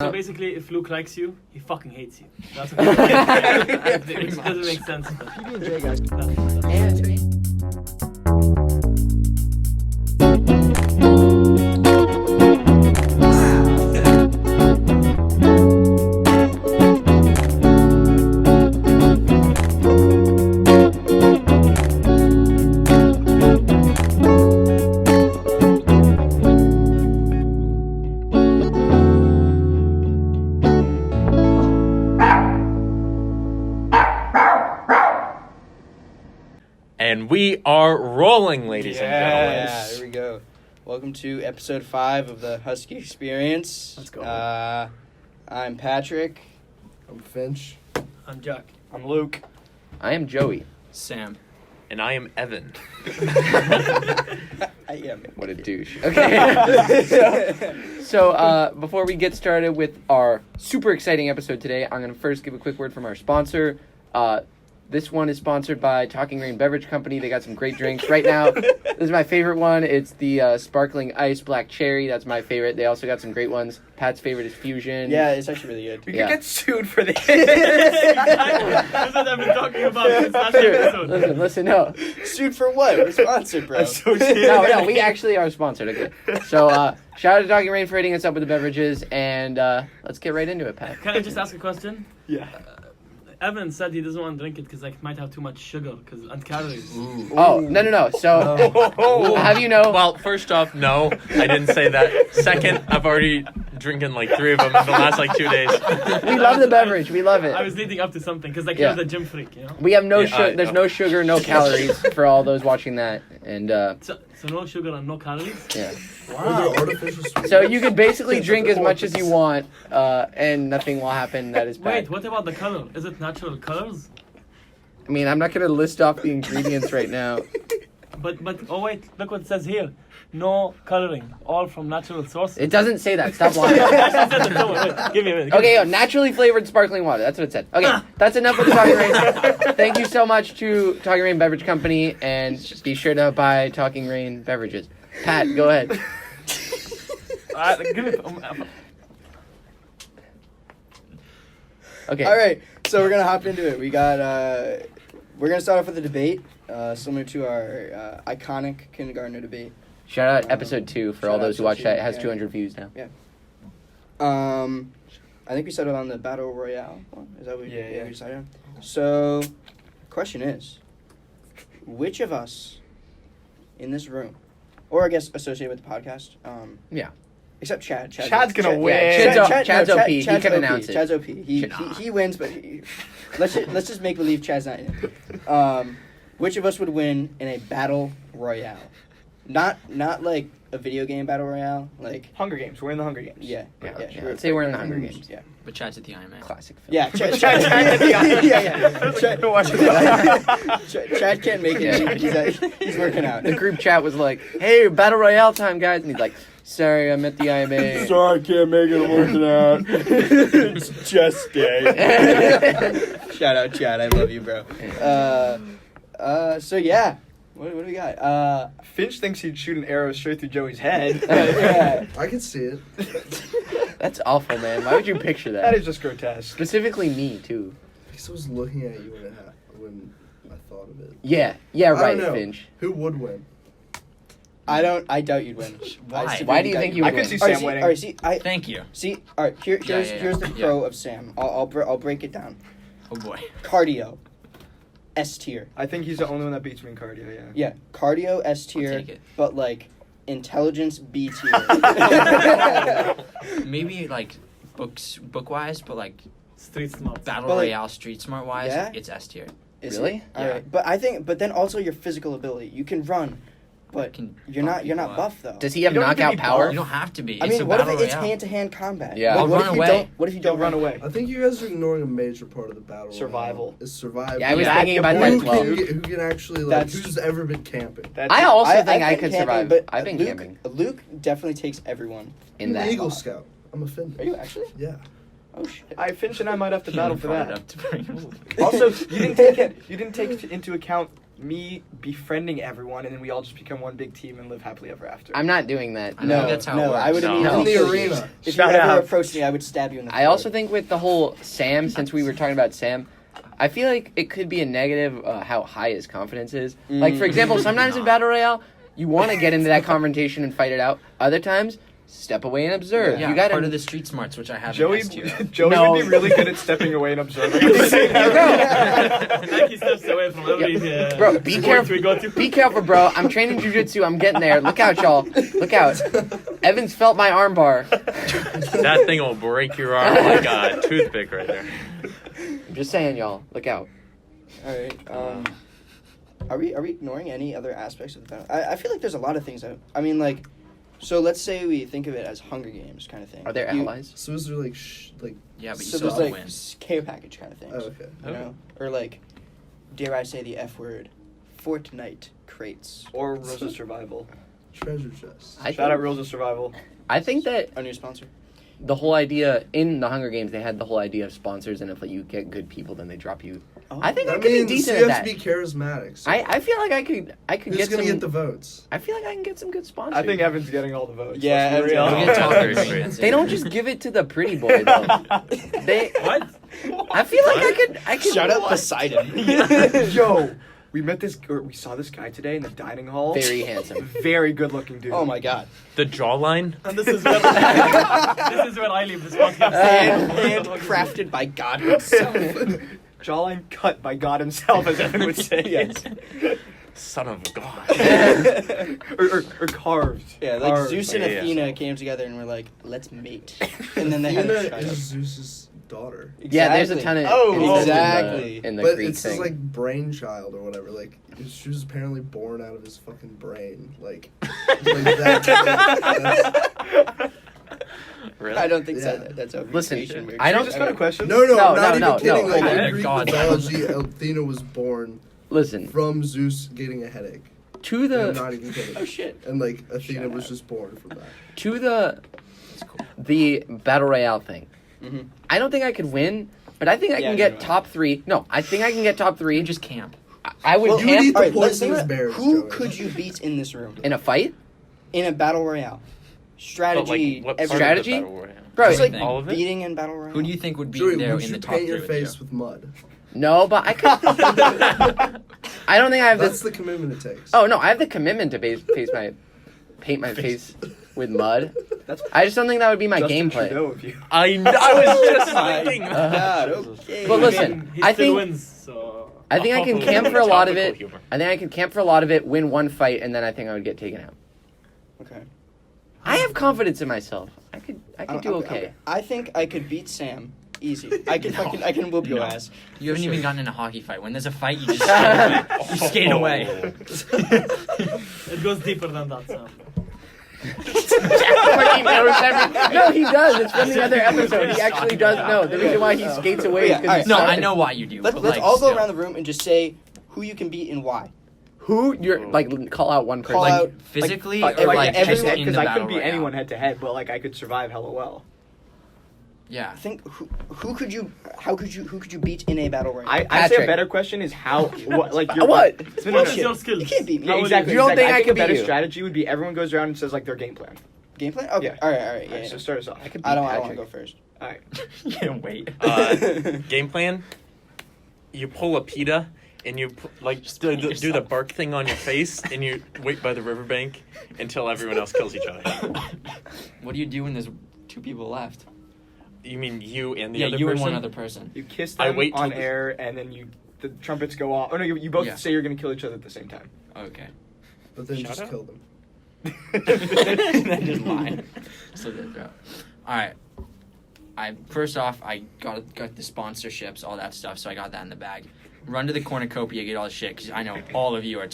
So basically, if Luke likes you, he fucking hates you. That's what which doesn't make sense. And we are rolling, ladies and gentlemen. Yeah, there we go. Welcome to episode 5 of the Husky Experience. Let's go. I'm Patrick. I'm Finch. I'm Jack. I'm Luke. I am Joey. Sam. And I am Evan. What a douche. Okay. So before we get started with our super exciting episode today, I'm going to first give a quick word from our sponsor. This one is sponsored by Talking Rain Beverage Company. They got some great drinks. Right now, this is my favorite one. It's the Sparkling Ice Black Cherry. That's my favorite. They also got some great ones. Pat's favorite is Fusion. Yeah, it's actually really good. We could get sued for this. That's what I've been talking about since last episode. Listen, no. Sued for what? We're sponsored, bro. No, we actually are sponsored. Okay. So, shout out to Talking Rain for hitting us up with the beverages, and let's get right into it, Pat. Can I just ask a question? Yeah. Evan said he doesn't want to drink it because it might have too much sugar and calories. Oh, no. So, have you know... Well, first off, no, I didn't say that. Second, I've already drinking like 3 of them in the last 2 days. We love the beverage. We love it. I was leading up to something because Yeah. you're the gym freak, you know? We have no Yeah, there's no sugar, no calories for all those watching that. And, So no sugar and no calories? yeah. Are there artificial sweeteners? So you could basically drink as much as you want, and nothing will happen that is bad. Wait, what about the color? Is it natural colors? I mean, I'm not going to list off the ingredients right now. But oh wait, look what it says here. No coloring, all from natural sources. It doesn't say that. Stop lying. Actually said it somewhere. Wait, give me a minute. Okay, naturally flavored sparkling water. That's what it said. Okay, that's enough with the Talking Rain. Thank you so much to Talking Rain Beverage Company, and be sure to buy Talking Rain beverages. Pat, go ahead. Give me. Okay. All right, so we're going to hop into it. We're going to start off with a debate, similar to our iconic kindergartner debate. Shout out episode 2 for all those who watched that. It has 200 views now. I think we settled on the Battle Royale one. Is that what we decided on? So, question is, which of us in this room, or I guess associated with the podcast, Yeah. except Chad. Chad's gonna win. Chad's OP. He can announce it. Chad's OP. He wins, but let's just make believe Chad's not in it. Which of us would win in a Battle Royale? Not like a video game Battle Royale, like Hungry Games. We're in the Hunger Games. yeah. Let's say we're in the Hunger Games. Yeah. But Chad's at the IMA. Classic film. Yeah, Chad can't make it. He's working out. The group chat was like, "Hey, Battle Royale time, guys," and he's like, "Sorry, I'm at the IMA." Sorry, I can't make it. I'm working out. It's just day. Shout out, Chad. I love you, bro. So yeah, what do we got? Finch thinks he'd shoot an arrow straight through Joey's head. Yeah. I can see it. That's awful, man. Why would you picture that? That is just grotesque. Specifically me, too. Because I was looking at you when I thought of it. Yeah, I right, don't know. Finch. Who would win? I doubt you'd win. Why? Why do you think you would I could win? see Sam winning. All right, see, Thank you. See, all right. Here's Yeah. the pro of Sam. I'll break it down. Oh boy. Cardio, S tier. I think he's the only one that beats me in cardio, yeah. Yeah, cardio S tier, take it. but like intelligence B tier. Maybe like book wise, but like Street smart. Battle But, like, Royale street smart wise, yeah? it's S tier. Is Really? it? All Yeah. right, but then also your physical ability. You can run, but Can you're bump not people up. buff though. Does he have You don't need to knockout be power? buff. You don't have to be. I It's mean, a what if Battle it's Royale. hand-to-hand combat? Yeah. What, I'll what run if you away. don't? What if you Don't don't run away. I think you guys are ignoring a major part of the battle. Survival. Royale. Is survival. Yeah, I was Yeah. thinking about who that as can, well. who can actually, like, That's- who's ever been camping? That's I also think I I've could been survive. camping, but I've been Luke, camping Luke definitely takes everyone. in I'm an that. Eagle Scout. I'm offended. Are you actually? Yeah. Oh shit. Finch and I might have to battle for Brought it that. up to bring- Also, you didn't take into account me befriending everyone, and then we all just become one big team and live happily ever after. I'm not doing that. I know that's how it no, works. I would No. immediately In the kill you. arena. If Shout you ever out. approached me, I would stab you in the I also think with the whole Sam, since we were talking about Sam, I feel like it could be a negative how high his confidence is. Like, for example, sometimes in Battle Royale, you want to get into that confrontation and fight it out. Other times, step away and observe. Yeah, You got part of to... the street smarts, which I have Joey, in S tier. Joey No. would be really good at stepping away and observing. Like he steps away from every Bro, be sport careful. we go to. Be careful, bro. I'm training jujitsu. I'm getting there. Look out, y'all. Look out. Evans felt my arm bar. That thing will break your arm like a toothpick right there. I'm just saying, y'all. Look out. All right. Are we ignoring any other aspects of the battle? I feel like there's a lot of things that I mean, like, so let's say we think of it as Hunger Games kind of thing. Are there You- allies? So is there like Yeah, but you So still there's like win. care package kind of things. oh, okay. You know, or like, dare I say the F word, Fortnite crates. Or Rules of Survival. Treasure chest. Shout out Rules of Survival. I think that Our new sponsor. the whole idea in the Hunger Games, they had the whole idea of sponsors, and if like, you get good people, then they drop you. Oh. I think I That could be means decent you at have that. to be charismatic. So I feel like I could who's get gonna some. get the votes? I feel like I can get some good sponsors. I think Evan's getting all the votes. Yeah, Let's be Evan's real. You get talkers. Very That's They it. don't just give it to the pretty boy though. They. What? I feel like I could. Shout out Poseidon. Yo, we saw this guy today in the dining hall. Very handsome. Very good looking dude. Oh my god. The jawline? And this is where I leave this podcast. Handcrafted by God himself. Jawline cut by God himself, as Evan would say. Yes. Son of God. or carved. Yeah, like Carved. Zeus and Yeah. Athena came together and were like, let's mate. And then they had a Athena child. is Zeus's daughter. Yeah, there's a ton of. Oh, instances exactly. In the But Greek it's his thing. like brainchild or whatever. Like she was apparently born out of his fucking brain. Like that. Really? I don't think Yeah. so. That's a Listen, vacation. I don't- Just got a question. No, No, not no, even no, kidding. no. Like Oh, in Greek God. mythology, Athena was born Listen, from Zeus getting a headache. to I'm the not even kidding. Oh shit. And like Athena Shout was out. just born from that. to the battle royale thing. Mhm. I don't think I could win, but I think I Yeah, can get no. top 3. No, I think I can get top 3. You just camp. I would Well, you camp need All right, the let's think poisonous about berries, who Joey. could you beat in this room in a fight. in a battle royale? But Strategy. like, what every- part Strategy? of the battle royale? Bro, Just like Everything. All of it? beating in battle royale. Who do you think would be Joey, there would in you the top paint 3 your with you? face with mud? no, but I could. I don't think I have That's this. the commitment it takes. Oh no, I have the commitment to paint my face with mud. That's I just don't think that would be my Justin gameplay. Trudeau of you. I was just My thinking. God, okay. But listen, he I still think wins. So I think I can Oh, camp for a lot of it. topical humor. I think I could camp for a lot of it, win one fight, and then I think I would get taken out. Okay. I have confidence in myself. I could do I'm- okay. I think I could beat Sam. Easy. I can whoop your No. ass. You haven't For even sure. gotten in a hockey fight. When there's a fight, you just skate away. You skate away. it goes deeper than that. So. He knows no, he does. It's from the other episode. He actually does know. The reason why he skates away is Yeah, because No, I know why you do. Let's but, let's like, all go still. around the room and just say who you can beat and why. Who you're like call out one person. Call Like out physically like, or like like everyone- just in Because the I battle couldn't beat royale? anyone head to head, but like I could survive hella well. Yeah. I think who could you beat in a battle royale? I say Patrick. a better question is how what like your What? No, no, What no. is your skills? You can't beat me. Yeah, How would exactly. You don't exactly. think I think could a better beat you? strategy would be everyone goes around and says like their game plan. Gameplay? Okay. Yeah. All right. Alright, Yeah. so start us off. I could beat I don't want to Patrick. go first. All right. Yeah, wait. Game plan: you pull a pita and you do the bark thing on your face, and you wait by the riverbank until everyone else kills each other. What do you do when there's 2 people left? You mean you and the Yeah, other you person? and one other person. You kiss I them wait on till air, and then the trumpets go off. Oh no, you both Yeah. say you're gonna kill each other at the same time. Okay. But then Shout just out. kill them. Then just lie. So they're all right. First off, I got the sponsorships, all that stuff, so I got that in the bag. Run to the cornucopia, get all the shit, because I know all of you are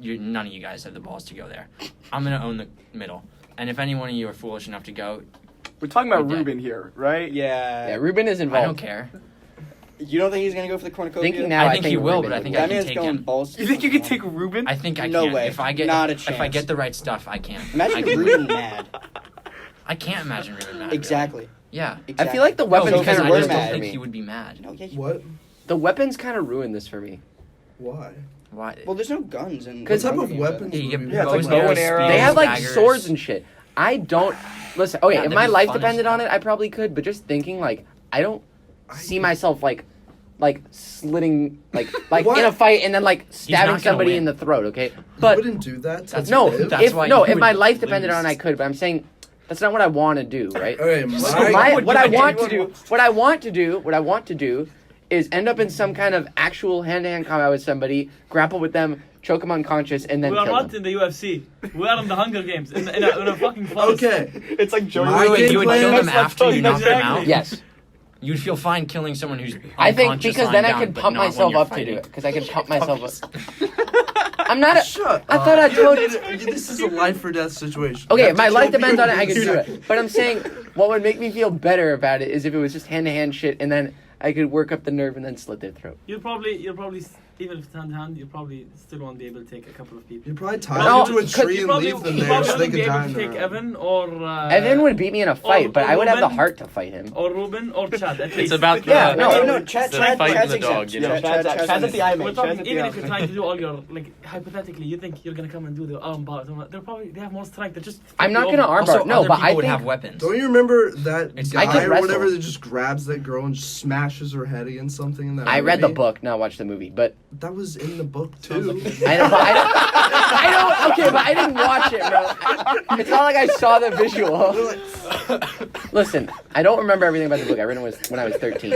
none of you guys have the balls to go there. I'm gonna own the middle, and if any one of you are foolish enough to go, We're talking about We did. Ruben here, right? Yeah. Yeah, Ruben is involved. I don't care. You don't think he's gonna go for the cornucopia? Thinking now, I think he will, Ruben but I would think win. I That can man's take going him. balls. You think you could take Ruben? I think I No can. way. If I get Not a if I chance. get the right stuff, I can. Imagine I can, Ruben mad. I can't imagine Ruben mad. Exactly. Yeah. Exactly. I feel like the No, weapons because kind I of just ruined don't this for think me. he would be mad. No, yeah. What? The weapons kind of ruined this for me. Why? Why? Well, there's no guns and. What type Hunger of Games, weapons? Yeah, you would get we bows, have? it's like bow and arrow. spears, They have like daggers. swords and shit. I don't listen. Okay, Yeah, if that'd my be life fun as depended on hell. it, I probably could. But just thinking, like, I don't see myself like slitting like What? in a fight and then like stabbing not gonna somebody win. in the throat. Okay, You but wouldn't do that. To That's- no, live? that's if why no, you if my would life depended lose. on it, I could. But I'm saying that's not what I want to do, right? Okay, What I want to do is end up in some kind of actual hand-to-hand combat with somebody, grapple with them, choke them unconscious, and then We are kill not them. in the UFC. We are in the Hunger Games in a fucking forest. Okay. It's like Joey. My Wait, you would game kill plan- them after you knock them Exactly. out? Yes, You'd feel fine killing someone who's I think unconscious because lying then I down, can but pump not when myself you're up to fighting. do it. Because I can pump myself up. I'm not. Shut I thought I up. told you. This is a life or death situation. Okay, You if my have to life kill depends on it, people. I can do it. But I'm saying what would make me feel better about it is if it was just hand-to-hand shit, and then I could work up the nerve and then slit their throat. You'll probably even if it's hand to hand, you probably still won't be able to take a couple of people. You probably tie No, them to a could- tree You and probably, leave them you there probably so they wouldn't be can die able in to their take own. Evan or Evan would beat me in a fight, or but I would have the Ruben. heart to fight him. or Ruben or Chad. At It's least. about the Yeah, no, Chad, the Chad, fight Chad's and the dog, exempt. you know. Yeah, Chad's Chad's at the eye, We're mate. talking, Chad's at even the if you're trying to do all your hypothetically, you think you're gonna come and do the arm bar. They have more strength. They're just. I'm not gonna arm Also, bar. No, other but people I would think have weapons. Don't you remember that It's- I guy could or wrestle. whatever that just grabs that girl and just smashes her head against something in that I read the movie? book, not watched the movie. But That was in the book too. I don't. I don't. Okay, but I didn't watch it, bro. It's not like I saw the visual. Listen, I don't remember everything about the book. I read it when I was 13.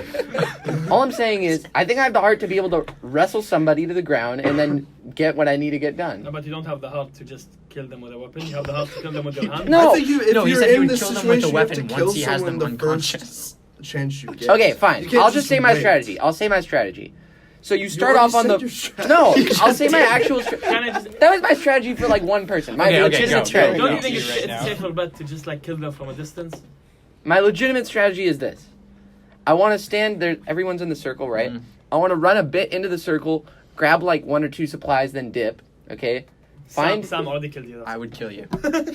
All I'm saying is, I think I have the heart to be able to wrestle somebody to the ground and then get what I need to get No, done. but you don't have the heart to just kill them with a weapon. You have the heart to kill them with your hand. No. I think if No, he you're said he in would this kill them with situation, the you have weapon to once kill he has someone them the unconscious. first chance you get. Okay, fine. You can't I'll just say my wait. strategy. I'll say my strategy. So you You start already off on said the. your strategy. No, You I'll just say my did. actual. Can I just? That was my strategy for like one person. My Okay, legitimate go. strategy. Don't Go. you think it's, Right it's now. a safer bet to just like kill them from a distance? My legitimate strategy is this. I want to stand there. Everyone's in the circle, right? Mhm. I want to run a bit into the circle, grab like one or two supplies, then dip. Okay. Find. Sam already killed you. I would kill you.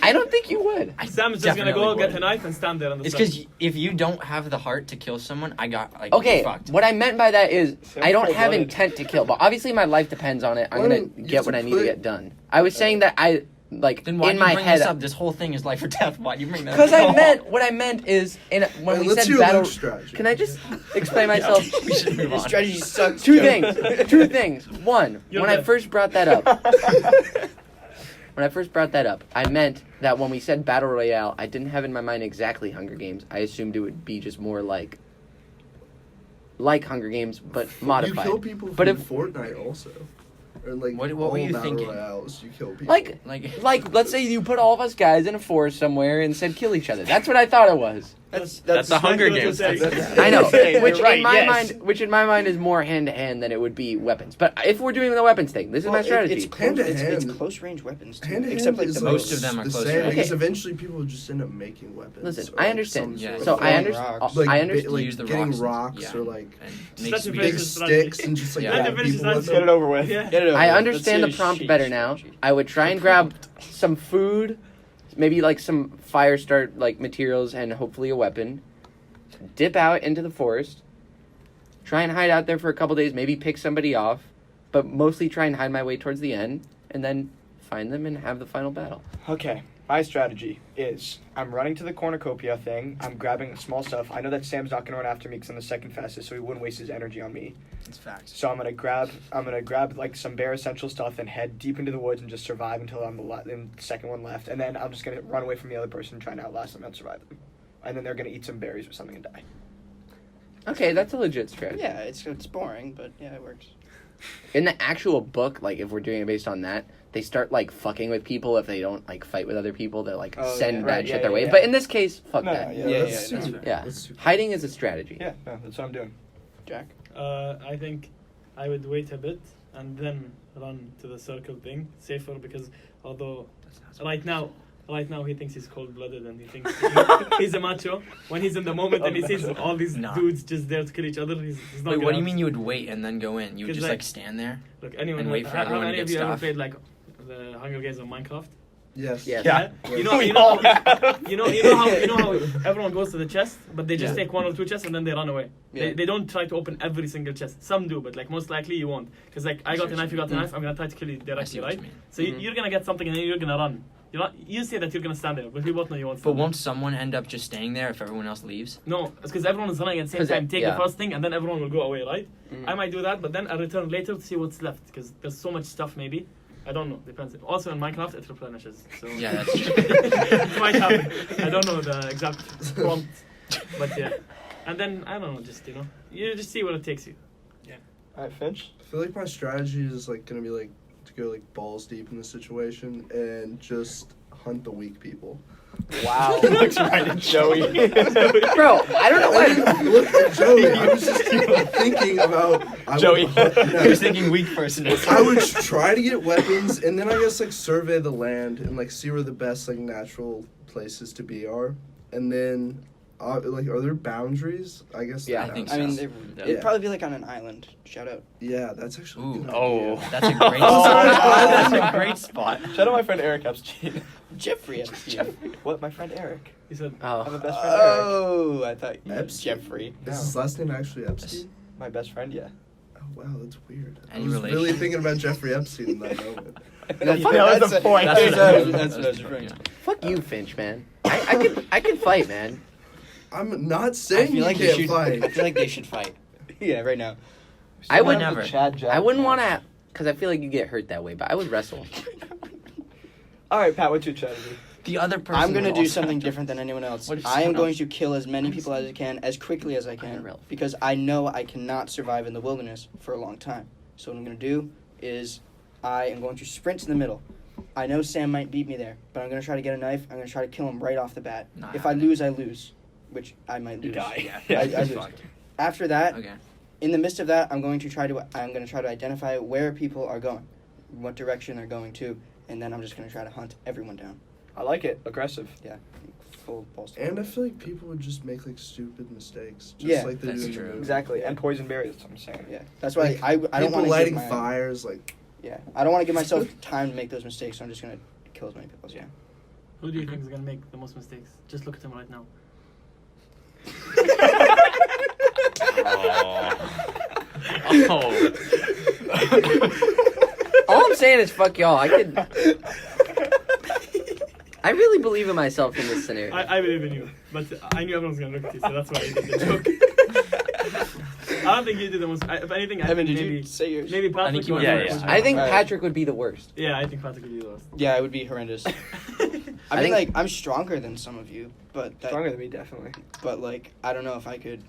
I don't think you would. I Sam is just gonna definitely go get would. a knife and stand there on the It's side. because if you don't have the heart to kill someone, I got like Okay. fucked. What I meant by that is I don't have cold-blooded. intent to kill, but obviously my life depends on it. I'm Well, gonna you get have what to I need to put- get done. I was saying that I like Then why in do you my bring head. this up? This whole thing is life or death. Why do you bring that? Because up? what I meant is when Alright, we let's said hear battle. Luke's strategy. Can I just explain myself? we should move His on. strategy sucks. Two Joe. things. Two things. One, You're when I dead. first brought that up, I meant that when we said battle royale, I didn't have in my mind exactly Hunger Games. I assumed it would be just more like Hunger Games, but modified. You kill people But from if- Fortnite also. Or like What were all you battle thinking? royales, you kill people. Like, Like, let's say you put all of us guys in a forest somewhere and said kill each other. That's what I thought it was. That's the Hunger Games. I know, You're which right, in my yes. mind is more hand to hand than it would be weapons. But if we're doing the weapons thing, this is my strategy. It's Hand to it's hand. close range weapons too. Hand to except hand like is the like Most of them are the close same, range. because Okay. eventually people will just end up making weapons. Listen, or, I like, understand. some Yeah, sort So of, I throwing understand. rocks. like, I bi- understand. like use the getting rocks, rocks yeah. or like and That's makes a me- very big good strategy. sticks and just like Yeah. Let whack me finish people this with answer. Get it over with. Yeah. Get it over I with. understand the Let's prompt see. better now. I would try and grab some food, maybe like some fire start like materials and hopefully a weapon. Dip out into the forest. Try and hide out there for a couple days, maybe pick somebody off, but mostly try and hide my way towards the end and then find them and have the final battle. Okay, my strategy is I'm running to the cornucopia thing. I'm grabbing small stuff. I know that Sam's not gonna run after me because I'm the second fastest, so he wouldn't waste his energy on me. It's facts. So I'm gonna grab like some bare essential stuff and head deep into the woods and just survive until I'm the second one left, and then I'm just gonna run away from the other person, try and outlast them and survive them, and then they're gonna eat some berries or something and die. Okay, that's a legit strategy. Yeah, it's boring, but yeah, it works. In the actual book, like if we're doing it based on that, they start like fucking with people if they don't like fight with other people. They like Oh, send yeah. bad Right, shit yeah, their yeah, way. yeah. But in this case, fuck No, that. yeah, Yeah, yeah, that's that's super- fair. Yeah. that's super- Hiding is a strategy. Yeah, no, that's what I'm doing. Jack. I think I would wait a bit and then run to the circle thing. Safer because although right now he thinks he's cold-blooded and he thinks he's a macho. When he's in the moment and he sees all these Nah. dudes just there to kill each other, he's not Wait, gonna what do you mean you would wait and then go in? You would 'Cause, just like- like stand there? Look, anyone and who, wait for how everyone to many get of you ever stuff? played like the Hunger Games of Minecraft? Yes. Yes. Yeah. You know, We you know, all have. you know how everyone goes to the chest, but they just take one or two chests and then they run away. Yeah. They don't try to open every single chest. Some do, but like most likely you won't. Because like I got a knife, you got a knife. I'm gonna try to kill you I see directly, what right? you mean. So you're gonna get something and then you're gonna run. You say that you're gonna stand there, but we both know you won't. But stand won't someone end up just staying there if everyone else leaves? there. No, it's because everyone is running at the same 'Cause time. it- Take yeah. the first thing and then everyone will go away, right? Mhm. I might do that, but then I'll return later to see what's left because there's so much stuff. Maybe I don't know. Depends. Also in Minecraft, it replenishes. So Yeah, that's true. it might happen. I don't know the exact prompt, but yeah. And then I don't know. Just you just see where it takes you. All right, Finch. I feel like my strategy is like gonna be like to go like balls deep in the situation and just hunt the weak people. Wow. Looks right at Joey. Bro, I don't know why. Look at Joey. I was just thinking about Joey. I He was thinking weak person. I would try to get weapons and then I guess like survey the land and like see where the best like natural places to be are, and then like are there boundaries? I guess. Yeah, I think I mean, so. it'd probably be like on an island. Shout out. Yeah, that's actually. Ooh. A good Oh. idea. That's a great Oh, spot. That's wow. a great spot. Shout out my friend Eric Epstein. Jeffrey Epstein. What? My friend Eric. He said, I have a Oh, best friend Eric. Oh, I thought you Epstein. Jeffrey. Is his last name actually Epstein? My best friend, yeah. Oh wow, that's weird. Any I was relation? really thinking about Jeffrey Epstein in that moment. That was the point. That's That's what what I was yeah. referring to. fuck you, Finch, man. I could fight, man. I'm not I saying feel you like can't they should. fight. I feel like they should fight. Yeah, right now. I would never. I wouldn't want to, because I feel like you get hurt that way. But I would wrestle. All right, Pat. What's your strategy? The other person. I'm gonna would do also something have to- different than anyone else. What if I am someone going else- to kill as many people as I can, as quickly as I can, Irrelevant. because I know I cannot survive in the wilderness for a long time. So what I'm gonna do is, I am going to sprint to the middle. I know Sam might beat me there, but I'm gonna try to get a knife. I'm gonna try to kill him right off the bat. Not If I lose, I lose, which I might lose. You die. Yeah, Yeah, I you're lose. fucked. After that, Okay. in the midst of that, I'm going to try to identify where people are going, what direction they're going to, and then I'm just gonna try to hunt everyone down. I like it. Aggressive. Full balls. And I feel like people would just make like stupid mistakes, just Yeah, like they that's do in the true. movie. Exactly. And poison berries. That's what I'm saying. Yeah, that's why Like, I don't People want to lighting give my, fires, like Yeah, I don't want to give myself time to make those mistakes. So I'm just gonna kill as many people as I can. who do you think is gonna make the most mistakes? Just look at him right now. Oh. All I'm saying is fuck y'all. I really believe in myself in this scenario. I believe in you, but I knew everyone was gonna look at you, so that's why I did the joke. I don't think you did the most. If anything, I Evan, think did maybe you say yours? maybe Patrick. think you would went be the first. worst. I think Alright. Patrick would be the worst. Yeah, I think Patrick would be the worst. Yeah, it would be horrendous. I I mean, think- like I'm stronger than some of you, but Stronger than me, definitely. but like I don't know if I could.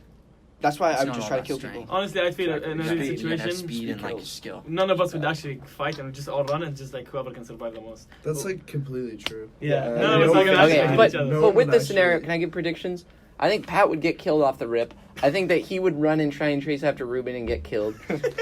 That's why It's I would not just all try to about kill strength. people. Honestly, I feel in a real You gotta have situation, speed and like kills. skill. none of us would actually fight and we'd just all run and just like whoever can survive the most. that's like completely true. Yeah, Yeah, none of us are gonna Okay, actually but, hit each other. No but one with would this scenario, actually- can I give predictions? I think Pat would get killed off the rip. I think that he would run and try and trace after Ruben and get killed.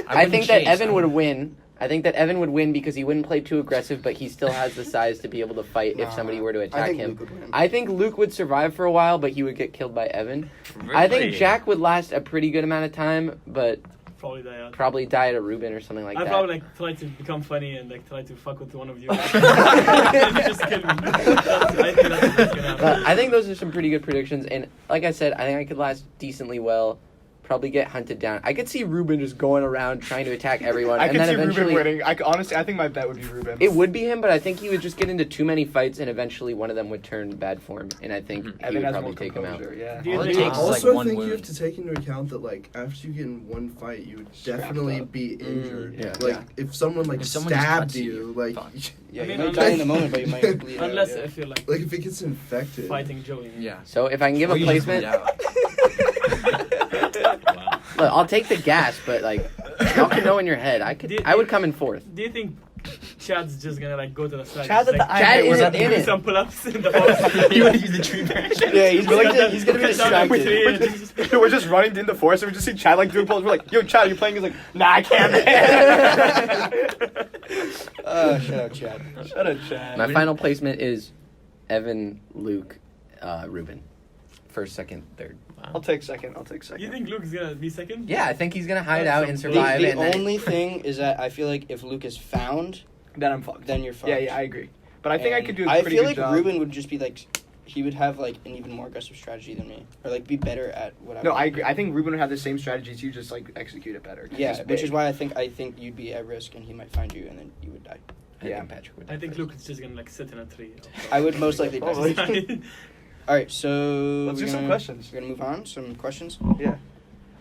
I think that Evan would win. I think that Evan would win because he wouldn't play too aggressive, but he still has the size to be able to fight if Nah, somebody were to I attack think him. Luke would win. I think Luke would survive for a while, but he would get killed by Evan. I think Jack would last a pretty good amount of time, but Probably die out. probably die to Ruben or something like I'd that. probably like try to become funny and like try to fuck with one of you. And you just kill me. I think that's what's gonna happen. But I think those are some pretty good predictions, and like I said, I think I could last decently well. Probably get hunted down. I could see Ruben just going around trying to attack everyone, I and could then see eventually Ruben winning. Honestly, I think my bet would be Ruben. it would be him. But I think he would just get into too many fights, and eventually one of them would turn bad for him, and I think he Evan would has probably more take him out. composure, yeah. Do you All it think- takes is Also, like I one think you wound. have to take into account that like after you get in one fight, you would Strapped definitely up. be injured. yeah. Like Yeah. if someone like If someone just stabbed cuts you, you, like fuck. Yeah, I you mean, might die in the moment, but you might bleed out. Unless yeah. if you're like like if it gets infected. fighting Joey. Yeah. So if I can give Or a you just placement, bleed out. look, I'll take the gas, but like y'all can know in your head, I would come in fourth. Do you think Chad's just gonna like go to the side? Chad's just, at the like, Chad was isn't at the in do it. some pull-ups in the forest. You would use the tree branch. Yeah, he's gonna be Cut down with distracted. three. We're just running in the forest and we just see Chad like doing pulls. We're like, yo, Chad, you playing? He's like, nah, I can't. Shut up, Chad. Shut up, Chad. My final placement is Evan, Luke, Ruben, first, second, third. I'll take second. You think Luke's gonna be second? Yeah, I think he's gonna hide That's out some and bull- survive. The and then only thing is that I feel like if Luke is found, Then I'm fucked. then you're fucked. Yeah, I agree. But I think I could do a I pretty feel good like job. Ruben would just be like, he would have like an even more aggressive strategy than me, or like be better at whatever. No, I agree. I think Ruben would have the same strategies. You just like execute it better. 'cause Yeah, he's which is big. why I think you'd be at risk, and he might find you, and then you would die. I Yeah. think Patrick would. I think Luke is just gonna like sit in a tree. I would most likely die. Probably. All right, so Let's do some questions. We're gonna move on. Some questions. Yeah.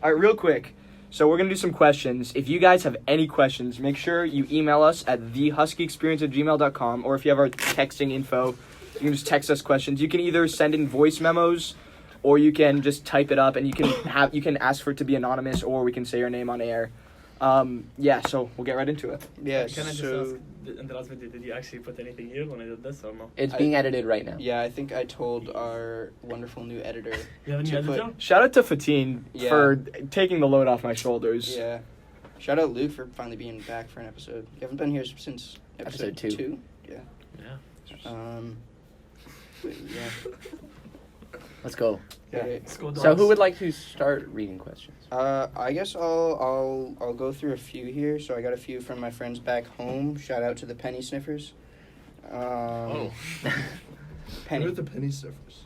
All right, real quick. So we're gonna do some questions. If you guys have any questions, make sure you email us at thehuskyexperience@gmail.com, or if you have our texting info, you can just text us questions. You can either send in voice memos, or you can just type it up, and you can ask for it to be anonymous, or we can say your name on air. Yeah. So we'll get right into it. Yeah. Can I just so ask, in the last video, did you actually put anything here when I did this or no? It's being edited right now. yeah, I think I told our wonderful new editor. You have a new To put- editor? Shout out to Fatine Yeah. for taking the load off my shoulders. Yeah. Shout out Luke for finally being back for an episode. You haven't been here since episode Episode 2. Yeah. Yeah. But yeah. Let's go. Yeah. Okay. Let's go So dogs. who would like to start reading questions? I guess I'll go through a few here. So I got a few from my friends back home. Shout out to the penny sniffers. Oh. What Penny. are the penny sniffers?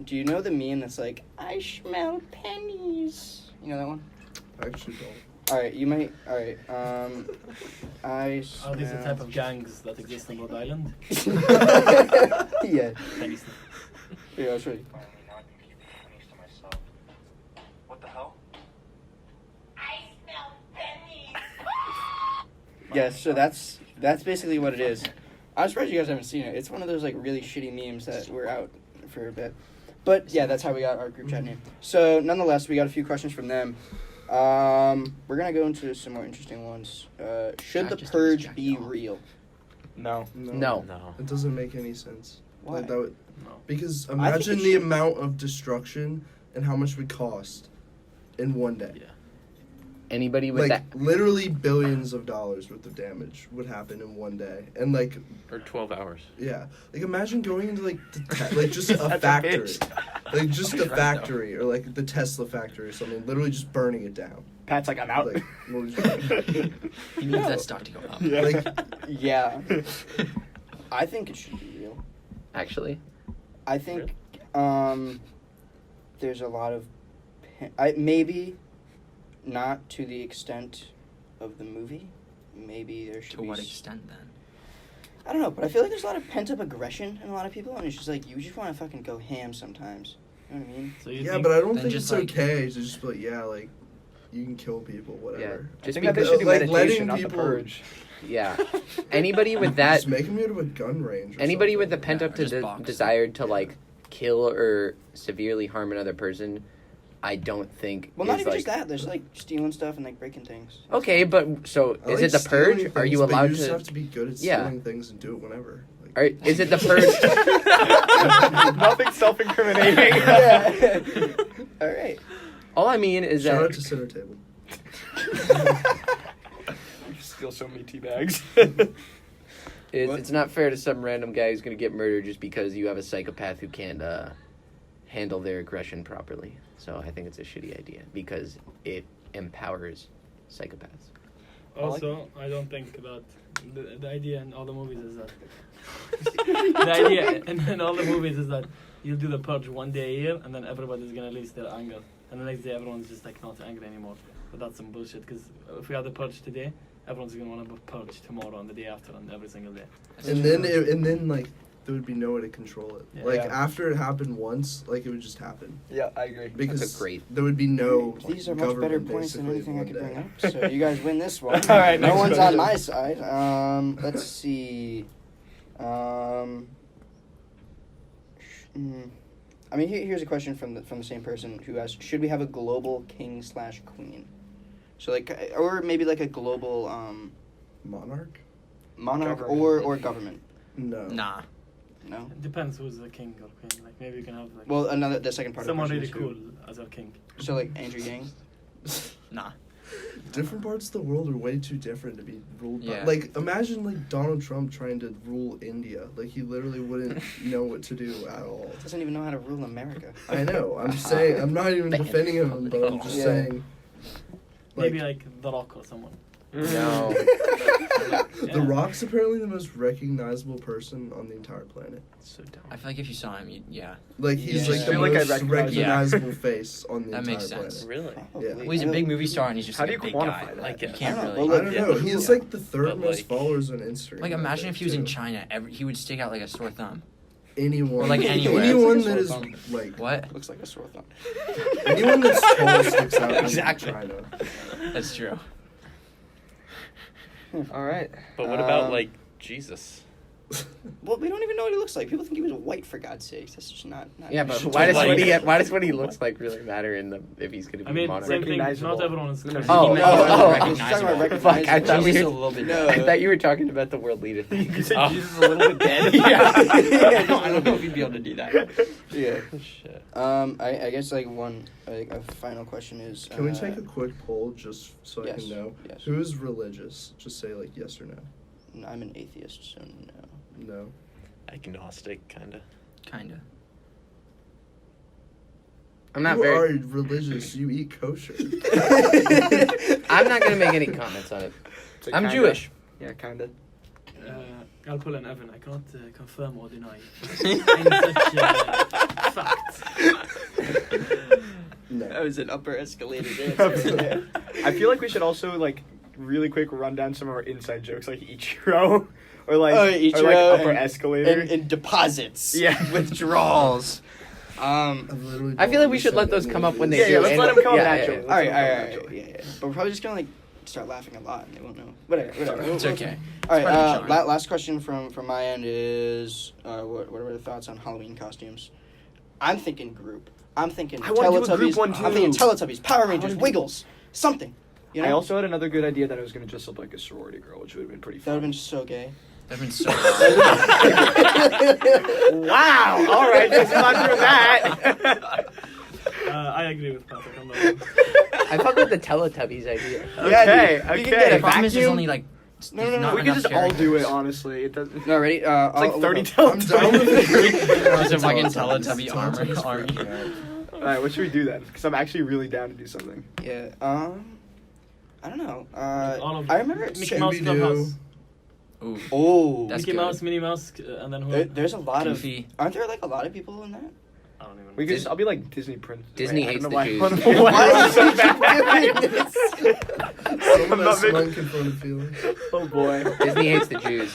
Do you know the meme that's like, I smell pennies? You know that one? I actually don't. Alright, you might. Alright, I Are these the smell. type of gangs that exist in Rhode Island? Yeah. Penny sniff. Yeah, I'll show you. What the hell? Yes, so that's basically what it is. I'm surprised you guys haven't seen it. It's one of those like really shitty memes that were out for a bit. But yeah, that's how we got our group chat name. So nonetheless, we got a few questions from them. We're gonna go into some more interesting ones. Should the Just purge be off. real? No. No. No. It doesn't make any sense. Why? Like, that would, No. because I think imagine it the should. amount of destruction and how much would cost in one day. Yeah. Anybody with Like that? literally billions of dollars worth of damage would happen in one day, and like Or 12 hours. yeah, like imagine going into like like just a That's a factory, bitch. like just a Right, though. factory or like the Tesla factory or something, literally just burning it down. Pat's like, I'm out. Like, what would you- He needs that stock to go up. Yeah. like Yeah. I think it should be real. Actually, I think there's a lot of maybe not to the extent of the movie. Maybe there should To be what extent then? I don't know, but I feel like there's a lot of pent up aggression in a lot of people, and it's just like you just want to fucking go ham sometimes. You know what I mean? So you yeah, think but I don't then think just, it's like- okay to just be like yeah, like you can kill people, whatever. I just think that they because, should do like, meditation, letting not the people- purge. yeah. Anybody with that, Just make them go to a gun range. Or anybody with the something. pent up or just box. desire to like kill or severely harm another person, I don't think. Well, not is, even like, just that. There's like stealing stuff and like breaking things. Okay, but so I is like it the stealing purge? Are things, you but allowed you just to? have to be good at Yeah. stealing things and do it whenever. Like, Is it the purge? Nothing self-incriminating. Yeah. All right. All I mean is shout out that to Center Table. You steal so many tea bags. it's not fair to some random guy who's gonna get murdered just because you have a psychopath who can't handle their aggression properly. So I think it's a shitty idea because it empowers psychopaths. Also, I don't think that the idea in all the movies is that the idea in all the movies is that you'll do the purge one day a year and then everybody's gonna release their anger and the next day everyone's just like not angry anymore. But that's some bullshit because if we have the purge today, everyone's gonna want to purge tomorrow and the day after and every single day. And then like there would be no way to control it. Yeah. Like Yeah. after it happened once, like it would just happen Yeah, I agree. because great- there would be no. These are much better government points than basically anything I in could one bring day. up. So you guys win this one. All right, no next one's question. on my side. Let's see. I mean, here's a question from the same person who asked: should we have a global king/queen? So like, or maybe like a global Monarch? monarch Government. or government? No. Nah. No. It depends who's the king or queen. Like maybe you can have like Well, the second part someone of the really question cool as a king. is who? So like Andrew Yang. Nah. Different parts of the world are way too different to be ruled by. Yeah. Like, imagine, like, Donald Trump trying to rule India. Like, he literally wouldn't know what to do at all. Doesn't even know how to rule America. I know. I'm saying, I'm not even defending him, but I'm just Yeah. saying. Maybe like The Rock or someone. No. The Rock's apparently the most recognizable person on the entire planet. So dumb. I feel like if you saw him, yeah. Like he's Yeah. like I the feel like I most recognize him. recognizable face on the That entire makes sense. planet. Really? Yeah. Well, he's a big movie star and he's just How like do a you big quantify guy. that? Like, you I can't don't know. really. Well, I don't know. He's like the third But, most like- followers on Instagram. Like, imagine I if he was in think, China, he would stick out like a sore thumb. too. Anyone. Or, like, anywhere. Anyone It's like that a is sore thumb. like What? Looks like a sore thumb. anyone that's tall sticks out in Exactly. China. That's true. All right. But what about Um, like Jesus? Well, we don't even know what he looks like. People think he was white, for God's sakes. That's just not Yeah, but Just why does like- what he looks like really matter in the if he's gonna be I mean, monarch? same thing. Recognizable. Not everyone is. No, no, Oh, He meant oh, recognizable. Fuck, I thought we Jesus were a little bit No. I thought you were talking about the world leader thing. You said Oh. Jesus is a little bit dead. Yeah. I don't know if he'd be able to do that. Yeah. Shit. I guess like a final question is. Can we take a quick poll just so I yes, can know? yes. Who is religious? Just say like yes or no. I'm an atheist, so no. No. Agnostic, kind of. Kinda. I'm not you very. are religious. You eat kosher. I'm not gonna make any comments on it. It's like I'm kinda. Jewish. Yeah, kind of. I'll pull an Evan. I cannot confirm or deny any such facts. No. was an upper escalated I feel like we should also like really quick run down some of our inside jokes, like Ichiro, or like Ichiro upper and- escalator. and deposits. Yeah. Withdrawals. I've literally I feel like we should let those come up when they Yeah, do. yeah, let's and- let them come yeah, naturally. yeah, All right, Let's all let right, them all come right. Yeah. But we're probably just gonna like start laughing a lot, and they won't know. Whatever. It's okay. All right. part of the charm. Last question from my end is what are the thoughts on Halloween costumes? I'm thinking group. I'm thinking I wanna do a Teletubbies. group one, I'm thinking too. Teletubbies, Power Rangers, wanna do- Wiggles, something. You know? I also had another good idea that I was gonna dress up like a sorority girl, which would have been pretty that would fun. have been so gay. That'd been so. Wow! All right, let's not do that. I agree with Patrick on that one. I fuck with the Teletubbies idea. Okay, dude. We can okay. get The a problem is there's vacuum. only like. No, there's no, not We could enough just all do it. characters. Honestly, it doesn't. No, ready? It's like 30 I'm Teletubbies. down with it. There's a fucking Teletubby army. All right, what should we do then? Because I'm actually really down to do something. Yeah. I don't know. All of I remember Mickey Mouse Scooby-Doo. Clubhouse. Ooh. Oh, That's Mickey good. Mouse, Minnie Mouse, and then who? there's a lot Goofy. of. Aren't there like a lot of people in that? I don't even. We could just. I'll be like Disney Prince. Disney Wait, I hates don't the know Jews. why. I don't know why Why I'm so is he bad. doing this? Someone I'm has not some unconfirmed feelings. Oh boy. Disney hates the Jews.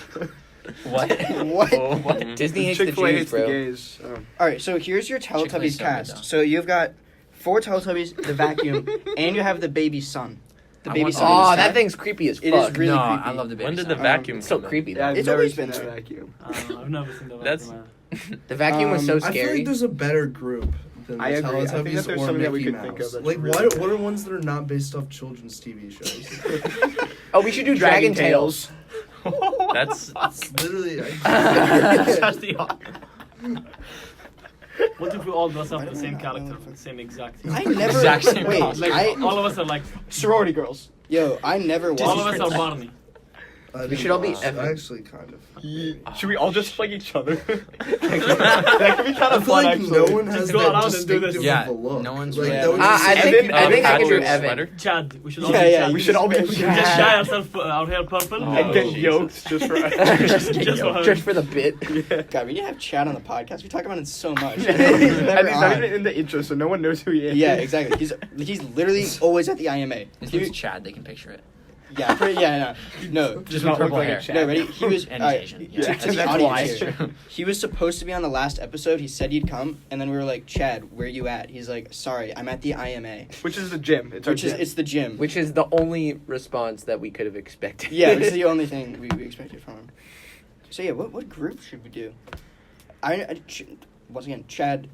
What? What? Oh, what? Disney hates the Chick-fil-A Jews, hates the bro. gays. Oh. All right, so here's your Chick-fil-A's Teletubbies so good, cast. though. So you've got 4 Teletubbies, the vacuum, and you have the baby son. The I baby want- son. Oh, is that sad. thing's creepy as fuck. It is really no, creepy. I love the baby. When did the sound. vacuum It's so come in? creepy Yeah, though. I've It's never always seen been that there. vacuum. I've never seen the That's- vacuum. The vacuum was so I I feel scary. like there's a better group than the I agree. I think Teletubbies that there's or something that we Mickey could think Mouse. of that's Like, really what are ones that are not based off children's TV shows? Oh, we should do Dragon Tales. That's Literally, That's the. What if we all dress Why up do the I same not character, know? the same exact? I never. Exact same wait, costume. Like all of us are like Sorority girls. I never watched. all of us are Barney. I We should all be didn't watch. Evan. Actually, kind of. Should we all just like each other? that could be kind I of feel fun, like actually. no one has Just go that around and do this. distinctive Yeah, of a look. no one's like, really- that was I just- think I Evan, can do Evan, Evan. sweater? Chad, we should all Yeah, be yeah, Chad. we should all be We should Chad. just dye ourselves our hair purple Oh, and get Jesus. yoked just for just for her. Just for the bit. God, we need to have Chad on the podcast. We talk about it so much. and He's he's never not on. even in the intro, so no one knows who he is. Yeah, exactly. He's literally always at the IMA. His He- name's Chad. They can picture it. No. Just With not look purple like hair. a Chad. No, ready? He was And alright, he's Asian. to- Yeah, to the that's audience why. here. He was supposed to be on the last episode. He said he'd come, and then we were like, "Chad, where you at?" He's like, "Sorry, I'm at the IMA," Which is the gym. It's our which is gym. it's the gym. Which is the only response that we could have expected. Yeah, which is the only thing we expected from him. So yeah, what group should we do? Once again, Chad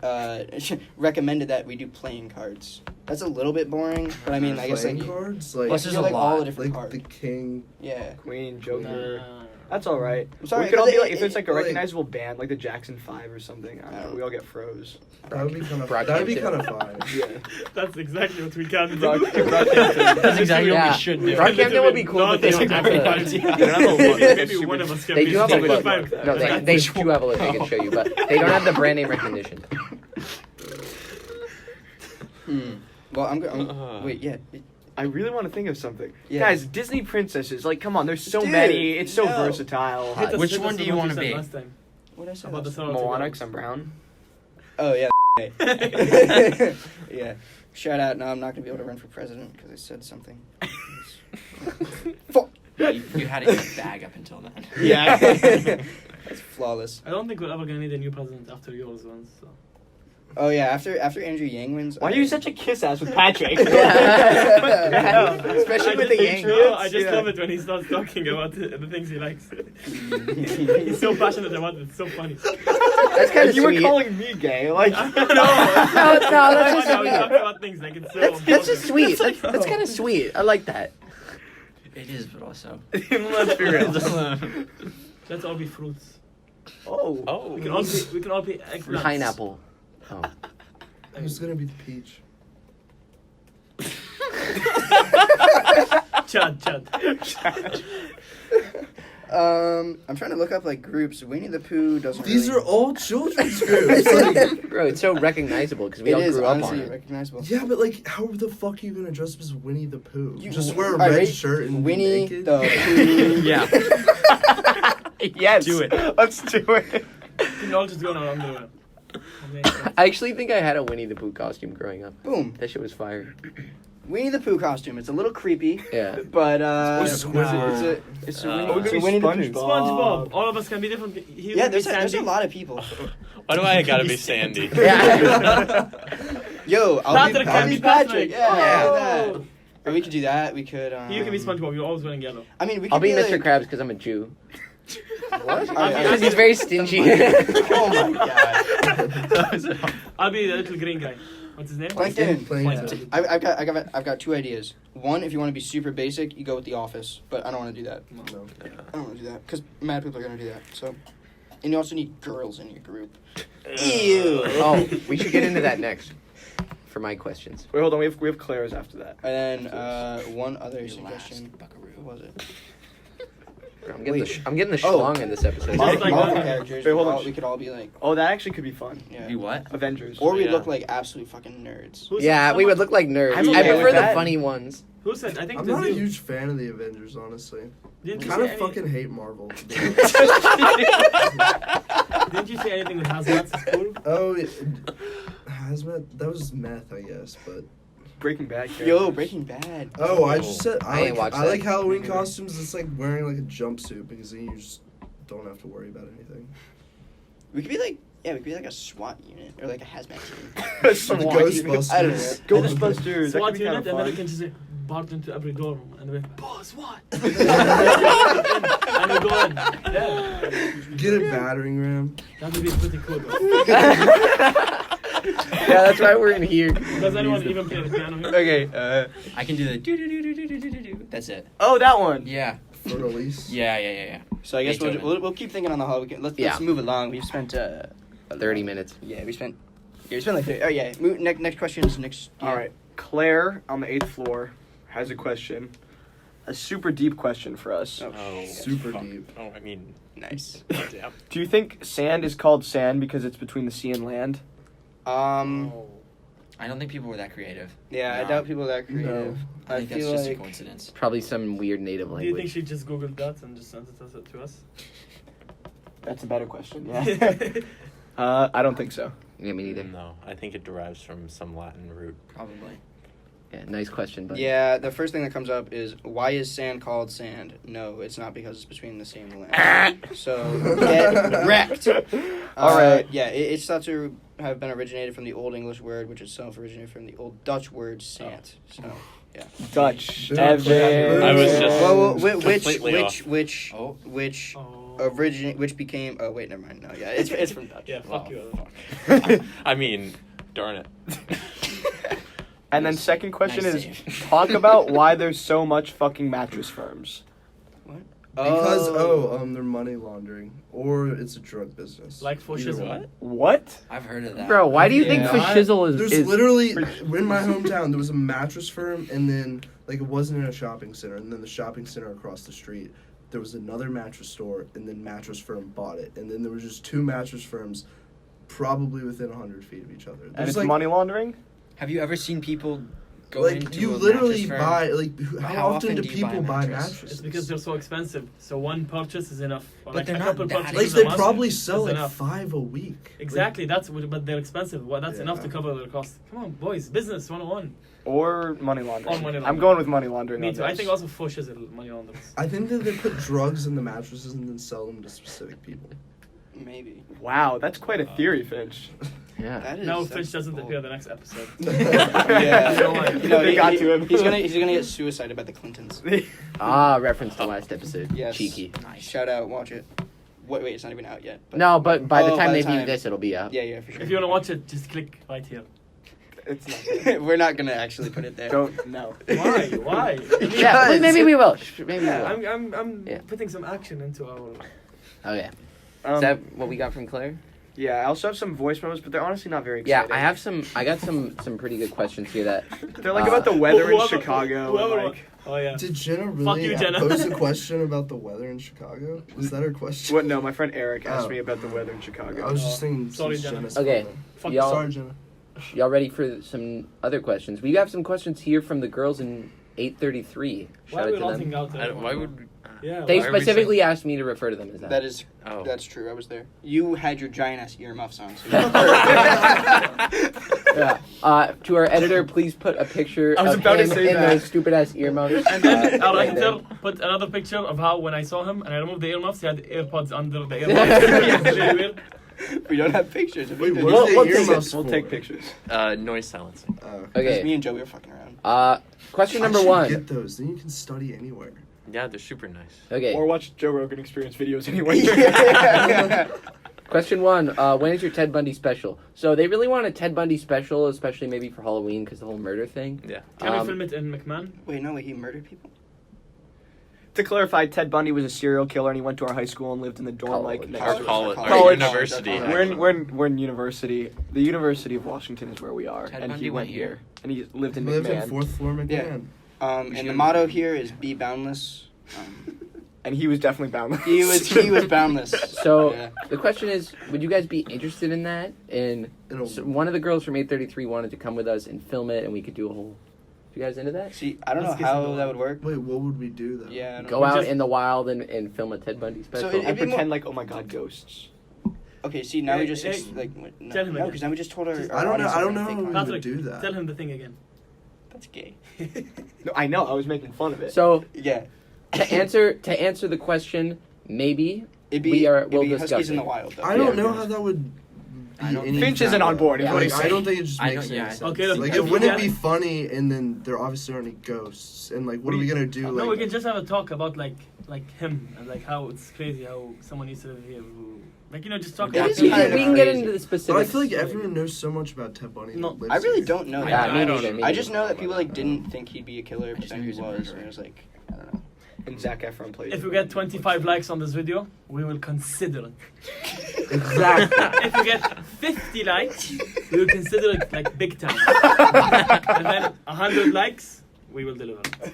recommended that we do playing cards. That's a little bit boring, but I mean, I guess like playing cards, like, Plus, you there's get, a like all the lot. different like cards. the king. Yeah. Queen, Joker. Nah. That's all right. I'm sorry, we could all be because like, if it's like a like- recognizable band, like the Jackson 5 or something. I don't know, we all get froze. That would be kind of. Brockhampton. That'd be kind of fine. Yeah. That's exactly what we can do. That's exactly what Yeah. we should do. Brockhampton would be cool, but they don't have to. to. They don't have a look. Maybe one of us can They be do have a super look. five. No, they do have a look they can show you, but they don't have the brand name recognition. Well, wait, yeah. I really want to think of something. Yeah. Guys, Disney princesses, like, come on, there's so Dude, many. It's so no. versatile. Hit us- Which hit one us do with you what wanna said be? last time What I say? about the last- Sorority Moana, girls. 'cause I'm brown. Oh yeah. Yeah. Shout out. No, I'm not gonna be able to run for president because I said something. Fuck. You had it in your bag up until then. Yeah. That's flawless. I don't think we're ever gonna need a new president after yours ones. So. Oh yeah. After Andrew Yang wins. Why are you such a kiss ass with Patrick? Especially with the Yankees. No, I just Yeah. love it when he starts talking about the things he likes. He's so passionate about it. It's so funny. That's kind of You were sweet. calling me gay, like. no, No, that's just no, we sweet. talk about things like it's so. That's just sweet. That's kind of sweet. I like that. It is, but also. Let's be real. Let's all be fruits. Oh. Oh. We can all be eggplants. Pineapple. Oh. Who's gonna be the peach? Chad. I'm trying to look up like groups. Winnie the Pooh doesn't. These really... are all children's groups. Like, Bro, it's so recognizable because we It all is grew up on honestly it. recognizable. yeah, but like, how the fuck are you gonna dress up as Winnie the Pooh? You- Just wear a Alright, red ready? shirt and be Winnie naked? the Pooh. Yeah. Yes. Do it. Let's do it. We can all just go in our underwear. I actually think I had a Winnie the Pooh costume growing up. Boom. That shit was fire. Winnie the Pooh costume. It's a little creepy, Yeah. but What's Squidward? it's Oh, a we're gonna be Winnie the Pooh. SpongeBob. All of us can be different. He Yeah, will be there's a Sandy. lot of people. Why do I gotta be Sandy? Yeah. Yo, I'll be Patrick can be Patrick. Yeah, Oh. look at that. Or we could do that. We could. You can be SpongeBob. You're always wearing yellow. I mean, we could I'll be Mr. like, Krabs because I'm a Jew. What? Because he's very stingy. Oh my god. I'll be the little green guy. What's his name? Plankton. Plankton. I've got two ideas. One, if you want to be super basic, you go with The Office, but I don't want to do that. No. I don't want to do that because mad people are gonna do that. So, and you also need girls in your group. Ew. Oh, we should get into that next. For my questions. Wait, hold on. We have Claire's after that. And then one other suggestion. Buckaroo. What was it? I'm getting the Oh. schlong in this episode. Marvel- like Marvel that. characters. Wait, hold on. We could all be like, Oh, that actually could be fun. yeah. Be what? Avengers. Or we Yeah. look like absolute fucking nerds. Who said Yeah, we someone- would look like nerds. I'm I okay prefer with the that. funny ones. Who said? I think I'm it was not a you. huge fan of the Avengers, honestly. Didn't you Kind say of any- fucking hate Marvel. Didn't you say anything with hazmats is cool? Oh, hazmat. That was meth, I guess. But Breaking Bad. Yo, characters. Breaking Bad. oh, I just said I ain't watched I that. like Halloween Neither. costumes. It's like wearing like a jumpsuit because then you just don't have to worry about anything. We could be like, yeah, we could be like a SWAT unit or like a hazmat team. The SWAT. Ghostbusters. I don't know. Ghostbusters. That SWAT could be unit, kind and of then we fun. can just barge into every dorm and we're boss, what? and we go in. Yeah, Get a battering ram. that would be pretty cool. Yeah, that's why we're in here. Does anyone even play the piano here? Okay. I can do the do do do do do do do do. That's it. Oh, that one. Yeah. For release. Yeah. So I guess Beethoven. we'll keep thinking on the hall. Let's Yeah. move along. We've spent 30 minutes. Yeah, we spent like 30. Oh yeah. Next question is next. Yeah. All right. Claire on the 8th floor has a question. A super deep question for us. Oh, Super fuck. deep. Oh, I mean, Nice. yeah. Do you think sand is called sand because it's between the sea and land? I don't think people were that creative. Yeah, I No. doubt people are that creative. I think that's feel just a like coincidence. Probably some weird native Do you think language. she just googled that and just sent it to us? That's a better question. Yeah. I don't think so. Yeah, me neither. No, I think it derives from some Latin root. Probably. Yeah, nice question, but Yeah, the first thing that comes up is why is sand called sand? No, it's not because it's between the same land. So get wrecked. All right. Yeah, it's thought to have been originated from the Old English word, which itself originated from the Old Dutch word sant. So yeah. Dutch. Dutch. Evan. I was just- Well, completely off. which Oh. which became? Oh wait, never mind. No, yeah, it's from Dutch. Yeah, fuck Wow. you. I mean, darn it. And then second question Nice is save. talk about why there's so much fucking mattress firms. Because they're money laundering or it's a drug business. Like for Either shizzle. one. What? I've heard of that. Bro, why do you think Yeah. Fashizzle is... There's literally in my hometown there was a mattress firm and then like it wasn't in a shopping center and then the shopping center across the street there was another mattress store and then mattress firm bought it and then there was just two mattress firms probably within 100 feet of each other. And There's it's like money laundering? Have you ever seen people go Like into you a literally mattress firm? buy like how often do do you buy a people buy mattress? mattresses? It's because they're so expensive. So one purchase is enough. Or But like they're a not couple that purchases like a they month probably is sell like enough. 5 a week. Exactly. But they're expensive. Well, that's enough to Yeah. cover their cost. Come on, boys. Business 101. Or money laundering. Or money I'm laundering. going with money laundering. Me on too. I this. think also Fush is a money launderers. I think that they put drugs in the mattresses and then sell them to specific people. Maybe. Wow, that's quite a theory, Finch. Yeah. That is. No, that's Finch doesn't bold. appear the next episode. Yeah. You know why? They got to him. He's gonna get suicided by the Clintons. Reference to last episode. Yes. Cheeky. Nice. Shout out, watch it. Wait, it's not even out yet. But No, but by the Oh, time by they the view time- this, it'll be out. Yeah, for sure. If you want to watch it, just click right here. It's not good. We're not gonna actually put it there. Don't no. Why? Why? Yeah, well, maybe we will. Maybe we Yeah, will. I'm Yeah. putting some action into our. Okay. Um, Is that what we got from Claire? yeah, I also have some voice memos, but they're honestly not very Yeah, exciting. I got some pretty good questions here that They're like about the weather in Whoever- Chicago. whoever- and like, Oh yeah. Did Jenna Fuck really you, Jenna. pose a question about the weather in Chicago? Was that her question? what? No, my friend Eric asked Oh. me about the weather in Chicago. I was just thinking. Sorry, since Jenna. Jenna's Okay. comment. Fuck y'all- Sorry, Jenna. y'all ready for some other questions? We have some questions here from the girls in 833. Why Shout are we out to ranting them. out there? Why would? Yeah. They Why are we specifically asked me to refer to them as that. That is. Oh. That's true. I was there. You had your giant ass earmuffs on. So Yeah. To our editor, please put a picture I was of about to him say in that. those stupid ass earmuffs. And then our right there. editor put another picture of how when I saw him and I removed the earmuffs, he had AirPods under the earmuffs. It's really weird. we don't have pictures. Of Wait, it. what are We'll the take earmuffs we'll for? take pictures. Noise silencing. Because Okay. me and Joey were fucking around. Question I number should one. Get those. Then you can study anywhere. Yeah, they're super nice. Okay. Or watch Joe Rogan Experience videos anyway. Question one. When is your Ted Bundy special? So they really want a Ted Bundy special, especially maybe for Halloween because the whole murder thing. Yeah. Can we film it in McMahon? Wait, no, he murdered people. To clarify, Ted Bundy was a serial killer, and he went to our high school and lived in the dorm like College. next Our to us. college. College. University. We're in university. The University of Washington is where we are, Ted and Bundy he went went here, here. and he lived in He lived McMahon, in 4th floor McMahon. And the motto here is "Be boundless." and he was definitely boundless. He was boundless. So Yeah. the question is, would you guys be interested in that? And In a- so one of the girls from 833 wanted to come with us and film it, and we could do a whole. You guys into that? See, I don't know Let's get some how going. that would work. Wait, what would we do though? Yeah. I don't Go know. out just- in the wild and film a Ted Bundy special. it- and be more- pretend like, oh my god, ghosts. Okay. See, now we just Hey, no, tell him again. because now we just told our. Just- our I don't know. audience I don't that know we're how fake we ones. would Patrick, do that. tell him the thing again. That's gay. No, I know. I was making fun of it. So Yeah. to answer the question, maybe It'd be, we'll it'd be discuss Huskies in it. the wild. Though. I don't Yeah. know how that would. Be I don't- any Finch isn't better. on board, is Yeah, what Like, he's I don't saying. think it just I makes don't- any yeah, I sense. don't Okay, Like if it we wouldn't get- be funny, and then there obviously aren't any ghosts, and like what are we gonna do? No, we Like can just have a talk about like him and like how it's crazy how someone used to live here who like just talk It about is we kinda can get crazy. into the but specifics. I feel like everyone knows so much about Ted Bundy. No, that lives I really here. don't know Yeah, that. me I don't neither. me I just neither. know that people like didn't think he'd be a killer, but just then knew he he was a was, murderer. and it was like, I don't know. And Zac Efron played. If we get 25 likes on this video, we will consider it. Exactly. If we get 50 likes, we will consider it like big time. And then 100 likes, we will deliver it.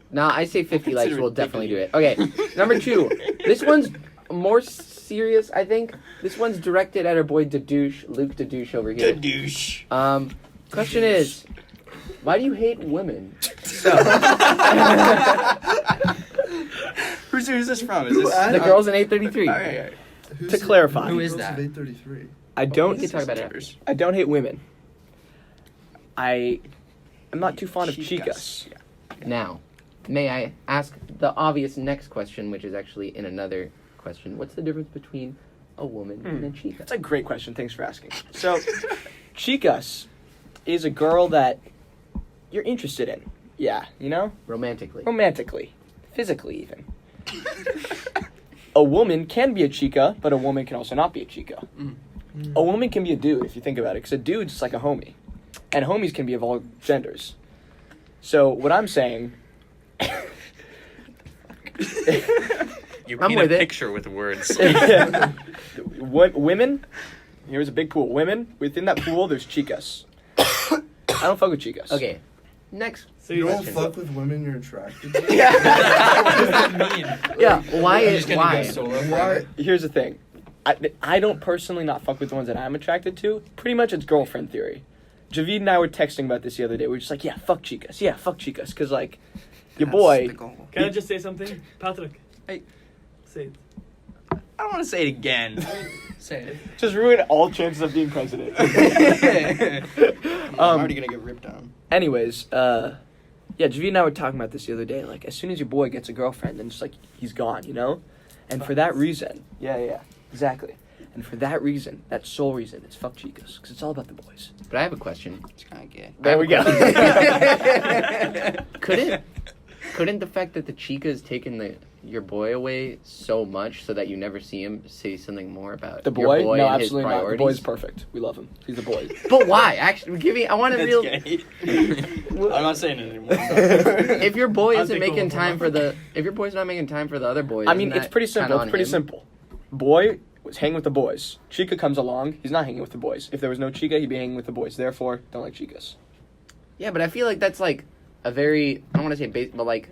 Nah, I say 50 likes. Consider We'll it definitely do dignity. it. Okay, number 2. This one's more serious, I think. This one's directed at our boy Dadouche, Luke Dadouche over here. douche. Question is, why do you hate women? Who's this from? Is this? The girls in 833. All right. Who's To clarify. Who is Girls that? of 833. I We don't. can talk about it after. I don't hate women. I'm not too fond of Chicas. chicas. Now, may I ask the obvious next question, which is actually in another question. What's the difference between a woman and a chica? That's a great question. Thanks for asking. So, chicas is a girl that you're interested in. Yeah, Romantically. romantically, physically even. A woman can be a chica, but a woman can also not be a chica. A woman can be a dude if you think about it, because a dude's just like a homie, and homies can be of all genders. So what I'm saying, You I'm paint a with it. picture with words. women. Here's a big pool. Women within that pool, there's chicas. I don't fuck with chicas. Okay, next. So You don't Question. fuck with women you're attracted to. Yeah, why I'm is just gonna why? go solo Why? forever. Here's the thing. I don't personally not fuck with the ones that I'm attracted to. Pretty much it's girlfriend theory. Javid and I were texting about this the other day. We were just like, yeah, fuck chicas. Yeah, fuck chicas. Because, like, your boy... The goal. Can I just say something? Patrick. Hey. Say it. I don't want to say it again. Say it. Just ruin all chances of being president. I'm already going to get ripped on. Anyways, yeah, Javid and I were talking about this the other day. Like, as soon as your boy gets a girlfriend, then just, like, he's gone, you know? And for that reason... Yeah, exactly. And for that reason, that sole reason, it's fuck chicas. Because it's all about the boys. But I have a question. It's kind of gay. There we go. Couldn't the fact that the chicas taken your boy away so much so that you never see him say something more about The boy? your boy No, and his absolutely not. The priorities? boy's perfect. We love him. He's a boy. But why? Actually, I want a real... Gay. I'm not saying it anymore. If your boy I'll isn't take making over. time for the... If your boy's not making time for the other boys... I mean, isn't it's that pretty kinda simple. on It's pretty him? simple. Boy was hanging with the boys. Chica comes along. He's not hanging with the boys. If there was no chica, he'd be hanging with the boys. Therefore, don't like chicas. Yeah, but I feel like that's like a very... I don't want to say base, but like...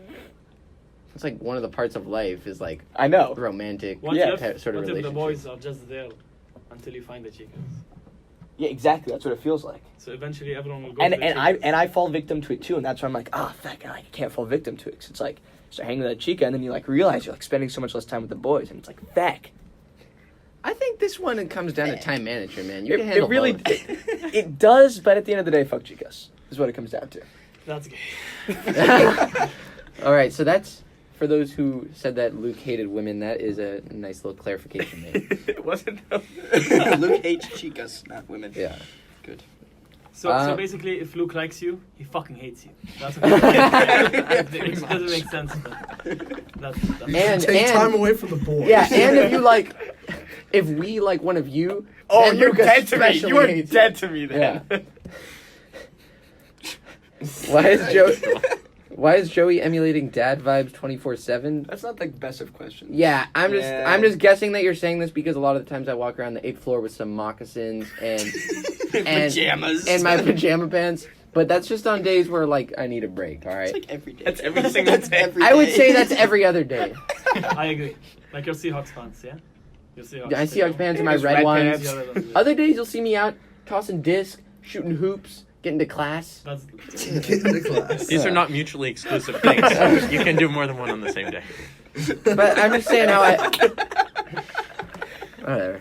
It's like one of the parts of life is like I know. romantic What Yeah. if, sort of what if the relationship. boys are just there until you find the chicas? Yeah, exactly. That's what it feels like. So eventually everyone will go And to the and chicas. I fall victim to it too, and that's why I'm like, fuck, I can't fall victim to it. 'Cause it's like, start hanging with that chica, and then you like realize you're like spending so much less time with the boys, and it's like, fuck. I think this one comes down to time management, man. You can It handle really, both. it does, but at the end of the day, fuck chicas is what it comes down to. That's gay. All right, so that's for those who said that Luke hated women. That is a nice little clarification there. It wasn't. Luke hates chicas, not women. Yeah. Good. So basically, if Luke likes you, he fucking hates you. That's what which doesn't make sense. But that's Take time away from the boys. Yeah, and if we like one of you, Oh, then you're Luke dead to me. especially You are hates dead to me then. Yeah. Why is Joey emulating dad vibes 24/7? That's not the best of questions. Yeah, I'm Yeah. just guessing that you're saying this because a lot of the times I walk around the 8th floor with some moccasins and Pajamas. and my pajama pants. But that's just on days where like I need a break. All right. It's like every day. That's every single day. every I would day. say that's every other day. I agree. Like your Seahawks pants, yeah? Your Seahawks. I Seahawks pants and my His red red ones. pants. Other days you'll see me out tossing disc, shooting hoops, getting to class. That's Get into class. These are not mutually exclusive things. You can do more than one on the same day. But I'm just saying how I. Whatever.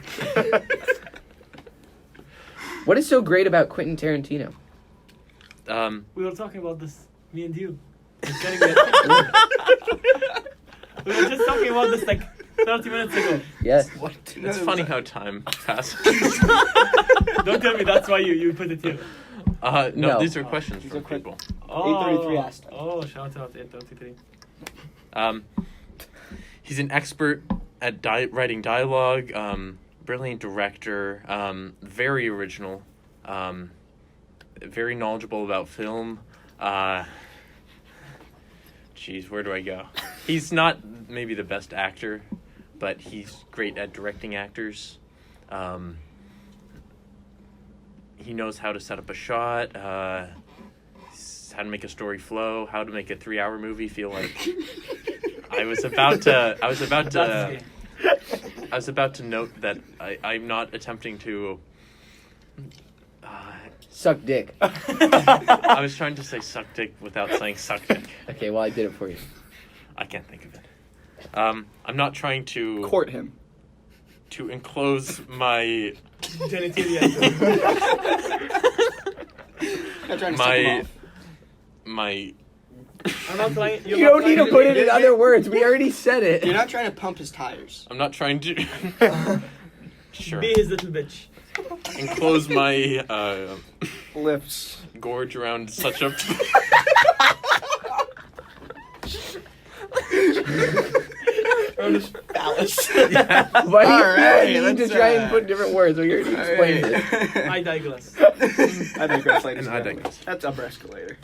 What is so great about Quentin Tarantino? we were talking about this, me and you. It's getting weird. We were just talking about this like 30 minutes ago. Yes. It's funny how time passes. Don't tell me that's why you put it here. No, No. these are questions These from are quick. people. 833 asked. Oh, shout out 833. He's an expert at writing dialogue, brilliant director, very original, very knowledgeable about film. Geez, where do I go? He's not maybe the best actor, but he's great at directing actors. He knows how to set up a shot, how to make a story flow, how to make a 3-hour movie feel like. I was about to note that I'm not attempting to. Suck dick. I was trying to say suck dick without saying suck dick. Okay, well I did it for you. I can't think of it. I'm not trying to Court him. to enclose my Genitalia. I'm trying to suck him my off. my. I'm not trying. You don't need to put it in other words. We already said it. You're not trying to pump his tires. I'm not trying to. Sure. Be his little bitch. Enclose my Lips. gorge around such a. Phallus. Why do you Alright, need to let's, try and put different words? We already explained it. I digress. I digress, ladies And I and gentlemen. digress. That's upper escalator.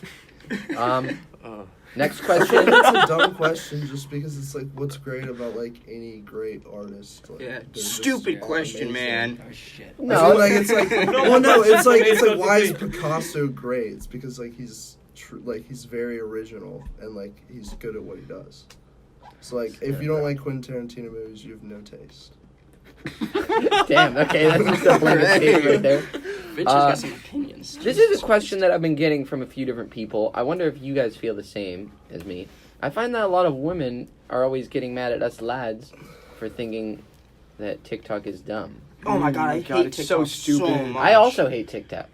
Next question. It's a dumb question just because it's like, what's great about like any great artist? Like, Yeah. they're just Stupid question, amazing. man. Oh shit. I No. feel like it's like well, no, it's like why is Amazing. Picasso great? It's because like he's he's very original and like he's good at what he does. So like if you don't like Quentin Tarantino movies, you have no taste. Damn. Okay, that's just a blanket statement right there. Finch has got some opinions. Vines. This is a question that I've been getting from a few different people. I wonder if you guys feel the same as me. I find that a lot of women are always getting mad at us lads for thinking that TikTok is dumb. Oh my god, I hate it's TikTok so stupid. much. I also hate TikTok.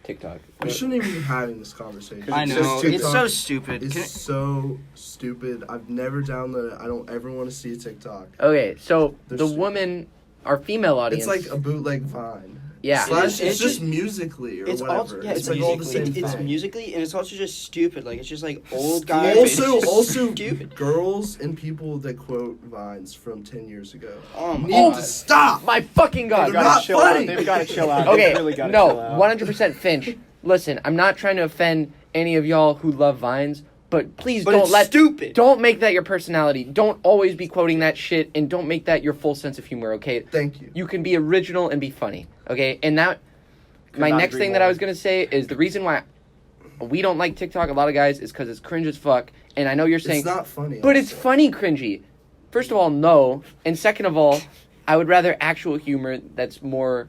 We shouldn't even be having this conversation. I know. Because It's so stupid. It's so stupid. I've never downloaded it. I don't ever want to see a TikTok. Okay, so They're the stupid. woman, our female audience. It's like a bootleg Vine. Yeah. Slash, It's it's just just- musically or It's whatever. also it's like all the same it's thing. musically and it's also just stupid. Like it's just like old guys. Also, stupid. girls and people that quote Vines from 10 years ago Oh my need god. to stop. My fucking god. They're not chill funny. out. They've got to chill out. Okay, They've really got to no, chill out. 100% Finch. Listen, I'm not trying to offend any of y'all who love Vines, but please But don't it's let stupid. don't make that your personality. Don't always be quoting that shit, and don't make that your full sense of humor. Okay, Thank you. you can be original and be funny. Okay, and that Could my not next agree thing that I more. was gonna say is the reason why we don't like TikTok. A lot of guys is because it's cringe as fuck, and I know you're saying, It's not funny. but it's also. funny cringy. First of all, no, and second of all, I would rather actual humor that's more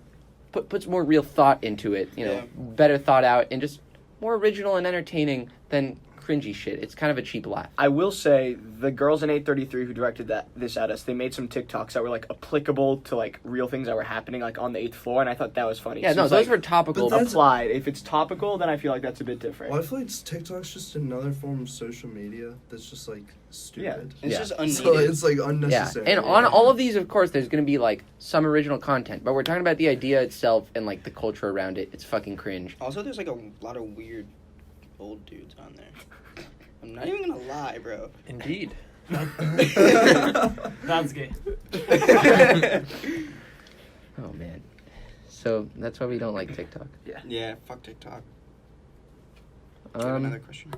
puts more real thought into it. You know, Yeah. better thought out and just more original and entertaining than cringy shit. It's kind of a cheap laugh. I will say the girls in 833 who directed this at us, they made some TikToks that were like applicable to like real things that were happening like on the 8th floor, and I thought that was funny. Yeah, So no, it's, those like, were topical. But that's- applied. If it's topical, then I feel like that's a bit different. Well, I feel like TikTok's just another form of social media that's just like stupid. It's Yeah. just unneeded. So it's like Yeah, unnecessary. and on all of these, of course, there's going to be like some original content, but we're talking about the idea itself and like the culture around it. It's fucking cringe. Also, there's like a lot of weird old dudes on there. I'm not even gonna lie, bro. Indeed. That's gay. Oh man, so that's why we don't like TikTok. Yeah, fuck TikTok. Do you have another Um, question?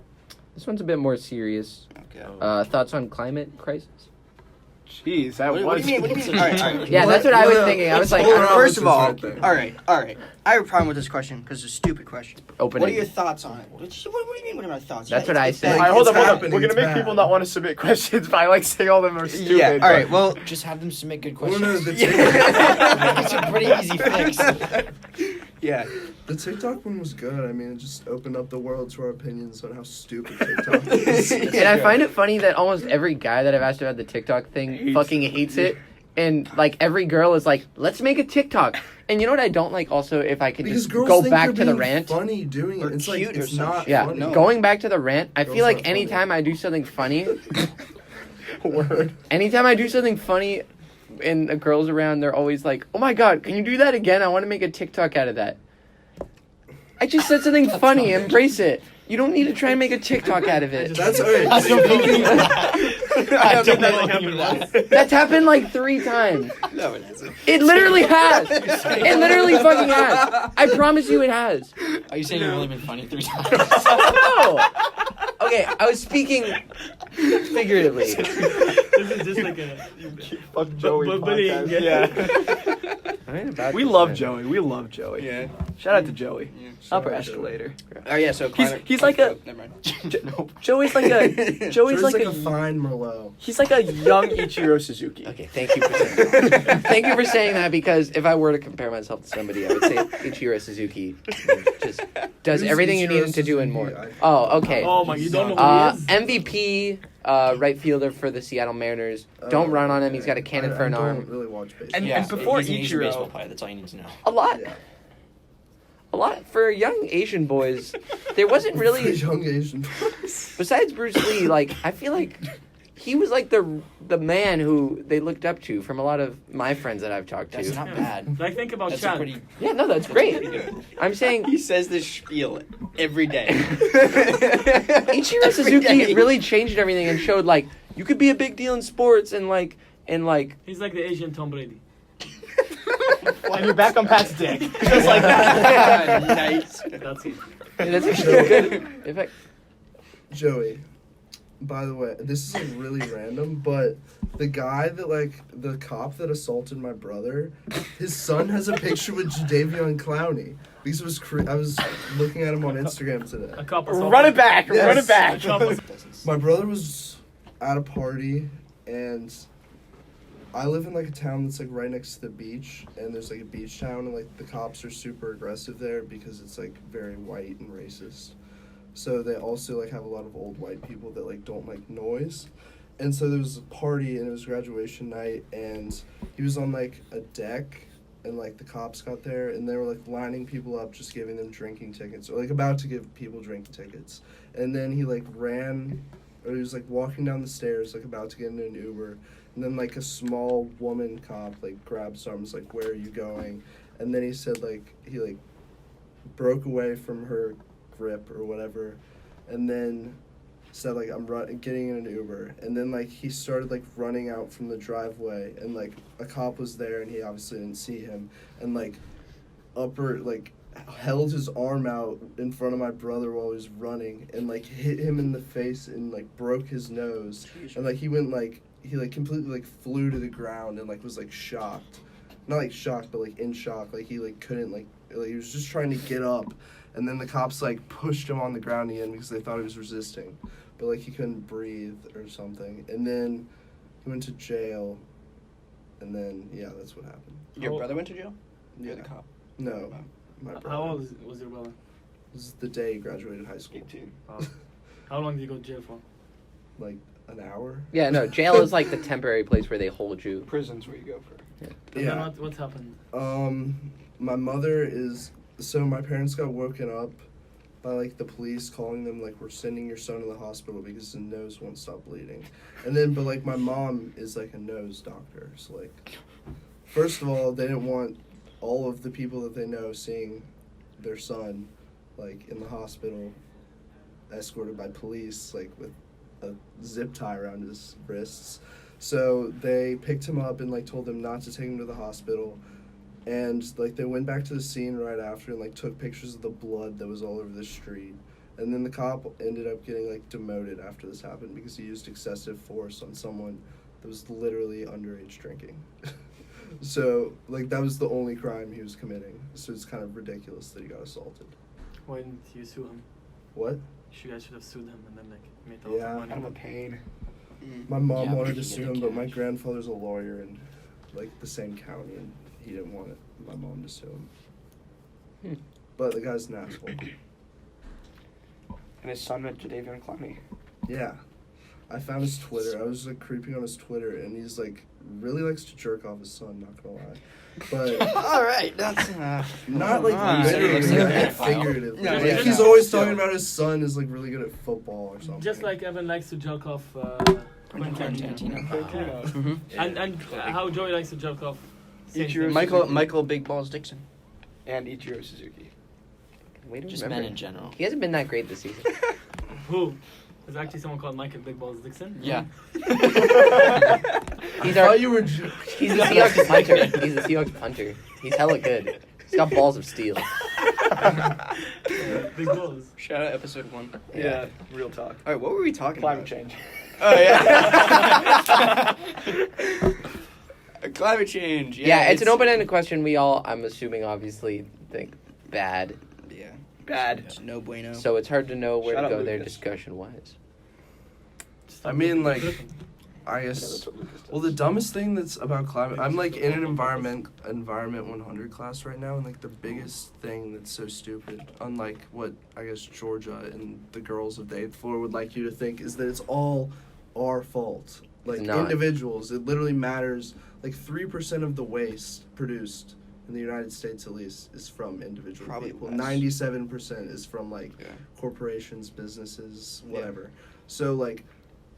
this one's a bit more serious. Okay. Thoughts on climate crisis? Jeez, that What do you mean? What do you mean? All right. Yeah, that's what I was thinking. I was like, Hold on, First of this all, right there. all right. I have a problem with this question because it's a stupid question. open What it. are your thoughts on it? What do you mean? What are my thoughts? That's what it's I bad. said. All right, hold It's on. happening, We're gonna it's make bad. people not want to submit questions by like saying all of them are stupid. Yeah. All but- right. Well, Just have them submit good Well, questions. no, It's a pretty easy fix. yeah. the TikTok one was good. I mean, it just opened up the world to our opinions on how stupid TikTok is. And I find it funny that almost every guy that I've asked about the TikTok thing fucking hates it. And like every girl is like, let's make a TikTok. And you know what I don't like also, if I could Because just girls go think back they're to the being rant. funny doing it. Or It's like cute or it's some not shit. Yeah, funny. No. going back to the rant, I Girls feel like not funny. anytime I do something funny, Word. anytime I do something funny and the girls around, they're always like, oh my god, can you do that again? I want to make a TikTok out of that. I just said something funny, embrace it. You don't need to try and make a TikTok out of it. That's alright. I don't know what you mean. That's happened like 3 times. No, it hasn't. It literally has. It literally fucking has. I promise you it has. Are you saying you've only been funny 3 times? No. Okay, I was speaking figuratively. This is just like a Fuck Joey. bullying. podcast. Yeah. I ain't about We this, love man. Joey. We love Joey. Yeah. Shout out to Joey. Shout Upper out to Joey. escalator. Oh yeah. So He's like a- Never mind. Joey's like a. Joey's There's like like a. a fine Merlot. He's like a young Ichiro Suzuki. Okay, thank you for saying that. Thank you for saying that, because if I were to compare myself to somebody, I would say Ichiro Suzuki just does Who's everything you Ichiro need him to do and Suzuki? more. I- Oh, okay. Oh my, you don't know who he is? MVP, right fielder for the Seattle Mariners. Don't run on him. He's got a cannon for an I arm. don't really watch baseball. And- Yeah, before he's a Ichiro- baseball player. That's all you need to know. A lot. Yeah. A lot for young Asian boys. There wasn't For really, young Asian boys. besides Bruce Lee, like, I feel like he was like the man who they looked up to from a lot of my friends that I've talked That's to. not bad. Like, think about That's a Chad. pretty. Yeah, no, that's great. I'm saying He says this spiel every day. Ichiro Suzuki really changed everything and showed like you could be a big deal in sports and like He's like the Asian Tom Brady. And you're back on Pat's dick. Just like that. Nice. That's it. that's actually good. In fact, Joey, by the way, this is like really random, but the guy that the cop that assaulted my brother, his son has a picture with Jadeveon Clowney. Because it was I was looking at him on Instagram today. A couple. Run it back. Yes. Run it back. A couple. My brother was at a party and I live in like a town that's like right next to the beach, and there's like a beach town, and like the cops are super aggressive there because it's like very white and racist. So they also like have a lot of old white people that like don't like noise. And so there was a party, and it was graduation night, and he was on like a deck, and like the cops got there, and they were like lining people up, just giving them drinking tickets, or like about to give people drinking tickets. And then he like ran, or he was like walking down the stairs, like about to get into an Uber. And then like a small woman cop like grabbed his arm, was like, "Where are you going?" And then he said like he like broke away from her grip or whatever, and then said like, "I'm getting in an Uber." And then like he started like running out from the driveway, and like a cop was there, and he obviously didn't see him, and like held his arm out in front of my brother while he was running, and like hit him in the face and like broke his nose. And like he completely like flew to the ground and like was like shocked, not like shocked but like in shock, like he like couldn't like he was just trying to get up. And then the cops like pushed him on the ground again because they thought he was resisting, but like he couldn't breathe or something. And then he went to jail, and then yeah, that's what happened. Your brother went to jail? Yeah. You're the cop? No, my brother. How old was your brother? This is the day he graduated high school. 18. How long did you go to jail for? Like an hour. Yeah, no, jail is like the temporary place where they hold you. Prison's where you go for. And Yeah. then what happened? My mother is. So my parents got woken up by like the police calling them like, "We're sending your son to the hospital because his nose won't stop bleeding." And then, but like my mom is like a nose doctor, so like, first of all, they didn't want all of the people that they know seeing their son like in the hospital, escorted by police like with a zip tie around his wrists. So they picked him up and like told them not to take him to the hospital. And like they went back to the scene right after and like took pictures of the blood that was all over the street. And then the cop ended up getting like demoted after this happened because he used excessive force on someone that was literally underage drinking. So like that was the only crime he was committing. So it's kind of ridiculous that he got assaulted. Why didn't you sue him? What? You guys should have sued him and then like made all Yeah. the money. Kind of a pain. My mom Yeah, wanted but to you sue get him, the but my cash. grandfather's a lawyer in like the same county, and he didn't want my mom to sue him. But the guy's an asshole. And his son met Jadeveon Clowney. Yeah. I found his Twitter. I was like creeping on his Twitter, and he's like really likes to jerk off his son, not gonna lie. But All right, that's not like Ah, literally, looks like a like pedophile. figuratively. No, Like, yeah, he's no, always still. talking about his son is like really good at football or something. Just like Evan likes to jerk off Quentin Tarantino. Tarantino. Mhm. And how Joey likes to jerk off. same Ichiro thing. Michael Big Balls Dixon. And Ichiro Suzuki. Way to Just remember. men in general. He hasn't been that great this season. Who? There's actually someone called Michael Big Balls Dixon. Yeah. He's I our thought you were. he's the Seahawks punter. He's the Seahawks punter. He's hella good. He's got balls of steel. Big balls. Shout out episode 1. Yeah, real talk. All right, what were we talking Climate about? change. Oh yeah. Climate change. Yeah, it's an open-ended question. We all, I'm assuming, obviously think bad. Yeah. Bad. It's no bueno. So it's hard to know where Shout to out go there Lucas. discussion-wise. Just I stop mean, looking. like, I Yeah, guess. that's what Lucas does. Well, the dumbest thing that's about climate, I'm like in an environment 100 class right now, and like the biggest thing that's so stupid, unlike what I guess Georgia and the girls of the 8th floor would like you to think, is that it's all our fault. Like It's not. individuals, it literally matters. Like 3% of the waste produced in the United States, at least, is from individual Probably people. less. 97% is from like Yeah. corporations, businesses, Yeah. whatever. So like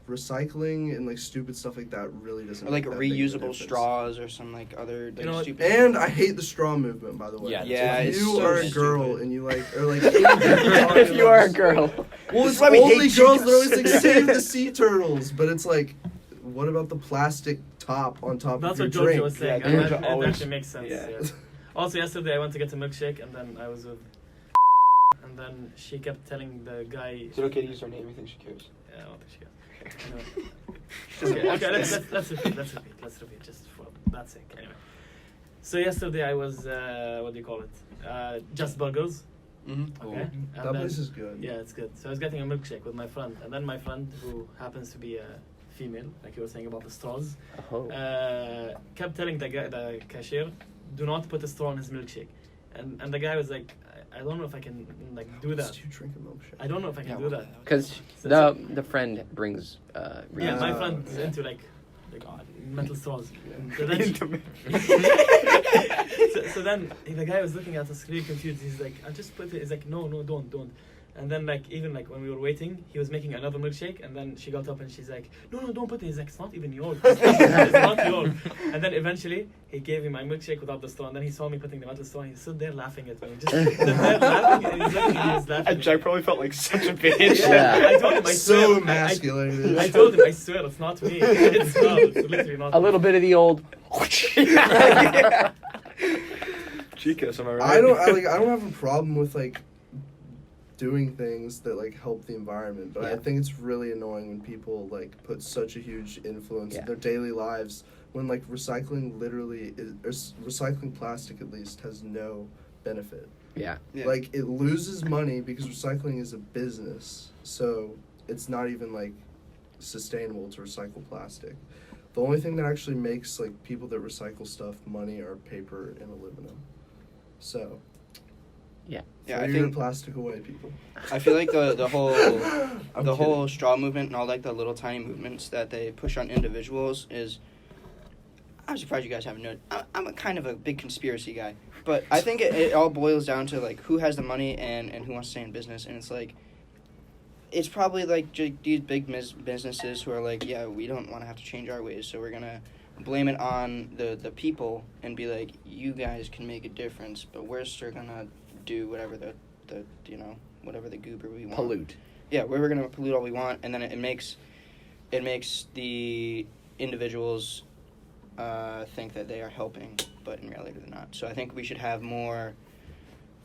recycling and like stupid stuff like that really doesn't Or like make that big of a reusable difference. straws or some like other like, You know what? stupid. And I hate the straw movement, by the way. Yeah, Yeah, if it's you so are a girl stupid. and you like, or like, If you are a girl. well, This it's is why we only hate girls chicas. that always like save the sea turtles, but it's like, what about the plastic top on top That's of what your Georgia drink? was saying. Yeah, and Georgia that always- actually makes sense. yeah. Yeah. Also, yesterday I went to get a milkshake, and then I was with, and then she kept telling the guy. Is it okay to use her name? You think she cares? Yeah, I don't think she got. Anyway. Okay, let's repeat, just for that sake. Anyway, so yesterday I was, what do you call it? Just Burgers. Mm-hmm. Okay. And That then- place is good. Yeah, it's good. So I was getting a milkshake with my friend, and then my friend, who happens to be a female, like you were saying about the straws, Oh. kept telling the cashier, do not put a straw in his milkshake. And the guy was like, I don't know if I can like do that. Did you drink a milkshake? I don't know if I can do that. Because So- the friend brings. Yeah, my friend's into like metal straws. So then the guy was looking at us really confused. He's like, I'll just put it. He's like, no, don't. And then like even like when we were waiting, he was making another milkshake, and then she got up and she's like, no, don't put it. He's like, it's not even yours. It's not yours. And then eventually he gave me my milkshake without the straw, and then he saw me putting the metal straw, and he stood there laughing at me. Just stood there laughing, and he was laughing. And Jack probably felt like such a bitch. Yeah. I told him, I So swear, emasculated. I told him, I swear, it's not me. It's not. It's literally not. A little bit of the old. Chicas, am I right? I don't have a problem with like doing things that like help the environment, but I Yeah. think it's really annoying when people like put such a huge influence Yeah. in their daily lives when like recycling literally is, or recycling plastic at least has no benefit. Yeah. Yeah. Like it loses money because recycling is a business, so it's not even like sustainable to recycle plastic. The only thing that actually makes like people that recycle stuff money are paper and aluminum. So Yeah, throw I your think plastic away, people. I feel like the whole I'm the whole kidding. straw movement and all like the little tiny movements that they push on individuals is. I'm surprised you guys haven't known. I'm a kind of a big conspiracy guy, but I think it all boils down to like who has the money and who wants to stay in business, and it's like. It's probably like these big businesses who are like, yeah, we don't want to have to change our ways, so we're gonna blame it on the people and be like, you guys can make a difference, but we're still gonna do whatever the whatever the goober we want. Pollute. Yeah, we're gonna pollute all we want, and then it makes the individuals think that they are helping, but in reality they're not. So I think we should have more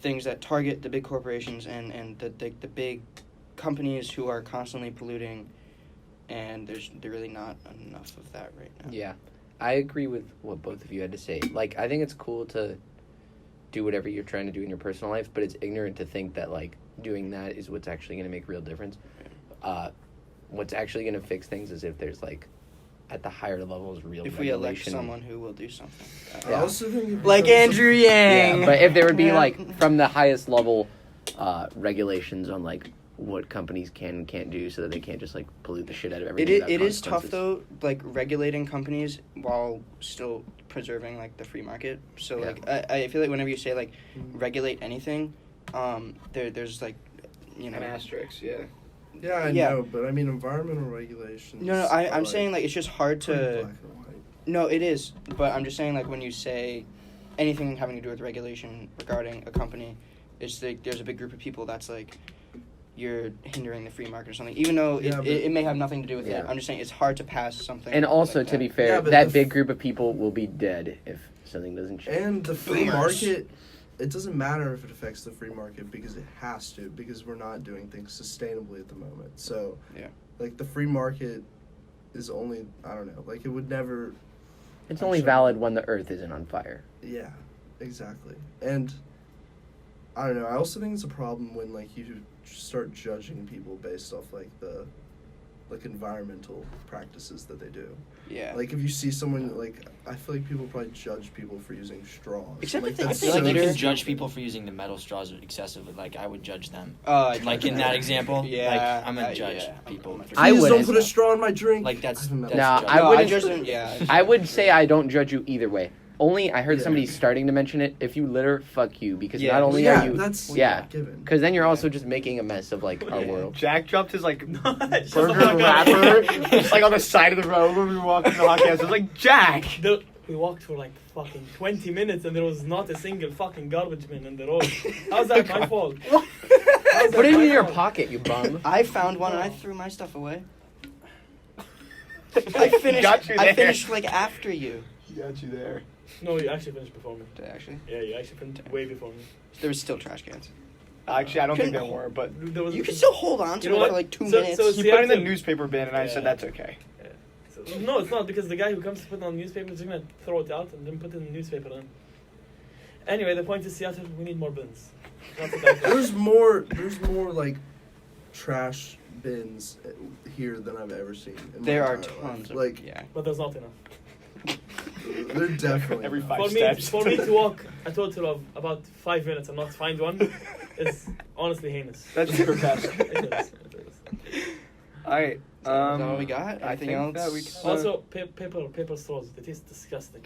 things that target the big corporations and the big companies who are constantly polluting, and there's really not enough of that right now. Yeah. I agree with what both of you had to say. Like, I think it's cool to do whatever you're trying to do in your personal life, but it's ignorant to think that, like, doing that is what's actually going to make real difference. What's actually going to fix things is if there's, like, at the higher levels, real If we elect regulation. someone who will do something. I also think it Like becomes Andrew Yeah, Yang. but if there would be, Yeah. like, from the highest level regulations on, like, what companies can and can't do so that they can't just, like, pollute the shit out of everything. without It is tough, consequences. though, like, regulating companies while still preserving, like, the free market. So, Yeah. like, I feel like whenever you say, like, regulate anything, there's, like, An asterisk, yeah. Yeah, I Yeah. know, but I mean environmental regulations. No, are, I'm saying, like, it's just hard pretty to... black and white. No, it is, but I'm just saying, like, when you say anything having to do with regulation regarding a company, it's like there's a big group of people that's like, you're hindering the free market or something, even though Yeah, but- it may have nothing to do with Yeah. it. I'm just saying it's hard to pass something. And also, like to that. be fair, Yeah, but that the big group of people will be dead if something doesn't change. And the free Boomers. market, it doesn't matter if it affects the free market because it has to, because we're not doing things sustainably at the moment. So, Yeah. like, the free market is only, I don't know, like, it would never, It's only Actually- valid when the earth isn't on fire. yeah, exactly. And, I don't know, I also think it's a problem when, like, you start judging people based off, like, the, like, environmental practices that they do. Yeah. Like, if you see someone, like, I feel like people probably judge people for using straws. Except like, I think- I that's feel like so you can stupid. judge people for using the metal straws excessively. Like, I would judge them. Like in that example, Yeah. like, I'm gonna judge yeah, people. I'm I Please don't wouldn't. put a straw in my drink. Like, that's I don't know. Nah, judging. I No, wouldn't- just, yeah. I would say I don't judge you either way. Only I heard Yeah. somebody starting to mention it. If you litter, fuck you, because Yeah. not only yeah, are you, that's yeah, given. because then you're also just making a mess of like our world. Jack dropped his, like, Shut the burger fuck up. wrapper just, like, on the side of the road when we were walking to the hockey house. I was like, Jack! We walked for like fucking 20 minutes and there was not a single fucking garbage bin in the road. How's that my fault? How's that Put it my in your fault? pocket, you bum. I found one and I threw my stuff away. I finished. Got you I there. finished like after you. He got you there. No, you actually finished before me. Did I actually? Yeah, you actually finished way before me. There was still trash cans. Actually, I don't think there Couldn't- were, but There was You can still hold on to You know it what? for like 2 So- minutes. so- he put it in the Tim- newspaper bin, and I said Yeah. that's okay. No, it's not, because the guy who comes to put it on the newspaper is gonna throw it out and then put it in the newspaper then. Anyway, the point is, Seattle, we need more bins. That's what I think. There's more like trash bins here than I've ever seen. In There my are entire tons life. of Like, yeah. But there's not enough. they're definitely Every not. 5 For me, steps. for me to walk a total of about 5 minutes and not find one is honestly heinous. That's grotesque. It is. All right. Is that all we got? I Anything think else? that we covered- Also, paper straws. They taste disgusting.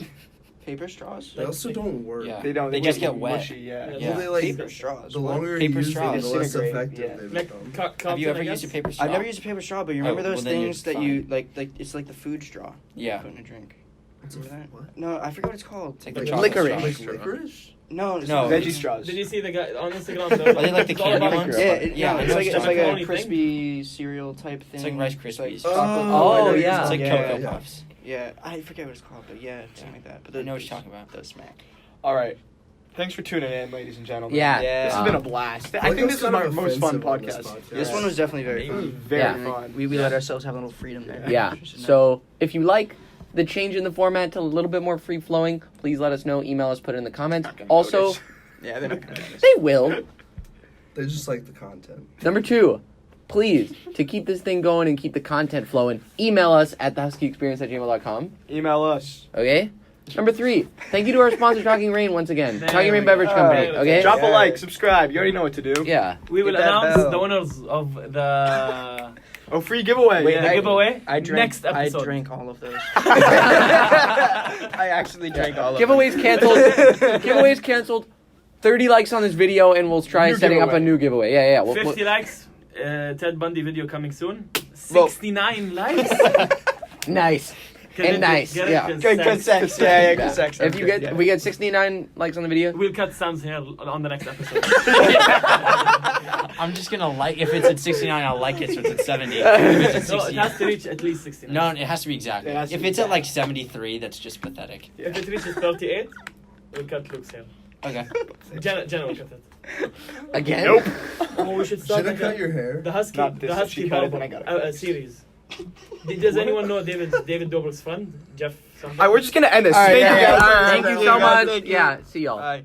Paper straws? They also don't work. Yeah. They don't. They just get wet. mushy. Yeah. Yeah. Yeah. Well, they, like, Paper straws. The what? longer Paper you use straws. them, the less Disintegrate, effective yeah. they Like become. Have you ever I used a guess. paper straw? I've never used a paper straw, but you remember Oh, those well, then you're things that you fine. like it's like the food straw. Yeah. Put in a drink. What's Remember that? what? No, I forget what it's called. It's like the Like chocolate licorice. straw. Like licorice? No, it's No. Veggie straws. Did you see the guy on Instagram? Are they like the it's all candy about- ones? Yeah, Yeah, I it's know like what it's you're like talking a about. crispy cereal type thing. It's like Rice It's like Krispies. chocolate. Oh, yeah. It's like yeah, Cocoa yeah. Puffs. Yeah, I forget what it's called, but yeah, something like that. But I know what you're talking about. Those smack. All right. Thanks for tuning in, ladies and gentlemen. Yeah. Yeah. This has been a blast. I Like, think it this was is my kind of most fun offensive on this podcast. This one was definitely very It was fun. very Yeah. fun. We let ourselves have a little freedom there. Yeah. Which is So if you like the change in the format to a little bit more free flowing, please let us know. Email us, put it in the comments. Not gonna Also, notice. yeah, they're not gonna notice. they will. They just like the content. Number 2, please, to keep this thing going and keep the content flowing, email us at thehuskyexperience@gmail.com. Email us. Okay? Number 3, thank you to our sponsor, Talking Rain, once again. There Talking we Rain go. Beverage Company, Oh, okay? Drop a Yeah. like, subscribe. You already know what to do. Yeah. We will Hit that announce bell. the winners of the Oh, free giveaway. Wait, the giveaway I drank. next episode. I drank all of those. I actually drank all of them. Giveaways canceled. Giveaways canceled. 30 likes on this video, and we'll try New setting up a giveaway. new giveaway. Yeah. 50 likes. Ted Bundy video coming soon. Well- 69 likes. Nice. Get And it, nice, get it, yeah. good Good sex. sex. Yeah, good Yeah. sex. If you get, if we get 69 likes on the video, We'll cut Sam's hair on the next episode. I'm just gonna like if it's at 69, I'll like it. So it's at 70. If it's at No, it 60, has to reach at least 69. no, it has to be exact. It has to If be it's at exact. like 73, that's just pathetic. If it reaches 38, we'll cut Luke's hair. Okay. Jenna will cut it. again. Nope. Oh, we should start Should I like cut a, your hair? the Husky, Not this, the if Husky she cut it, Barber then I gotta series. Does anyone know David Dobrik's friend, Jeff? Something? All right, we're just gonna end this. All right, Thank yeah, you yeah, guys. all right, Thank you Thank so you. much. Thank you. Yeah, see y'all. Bye.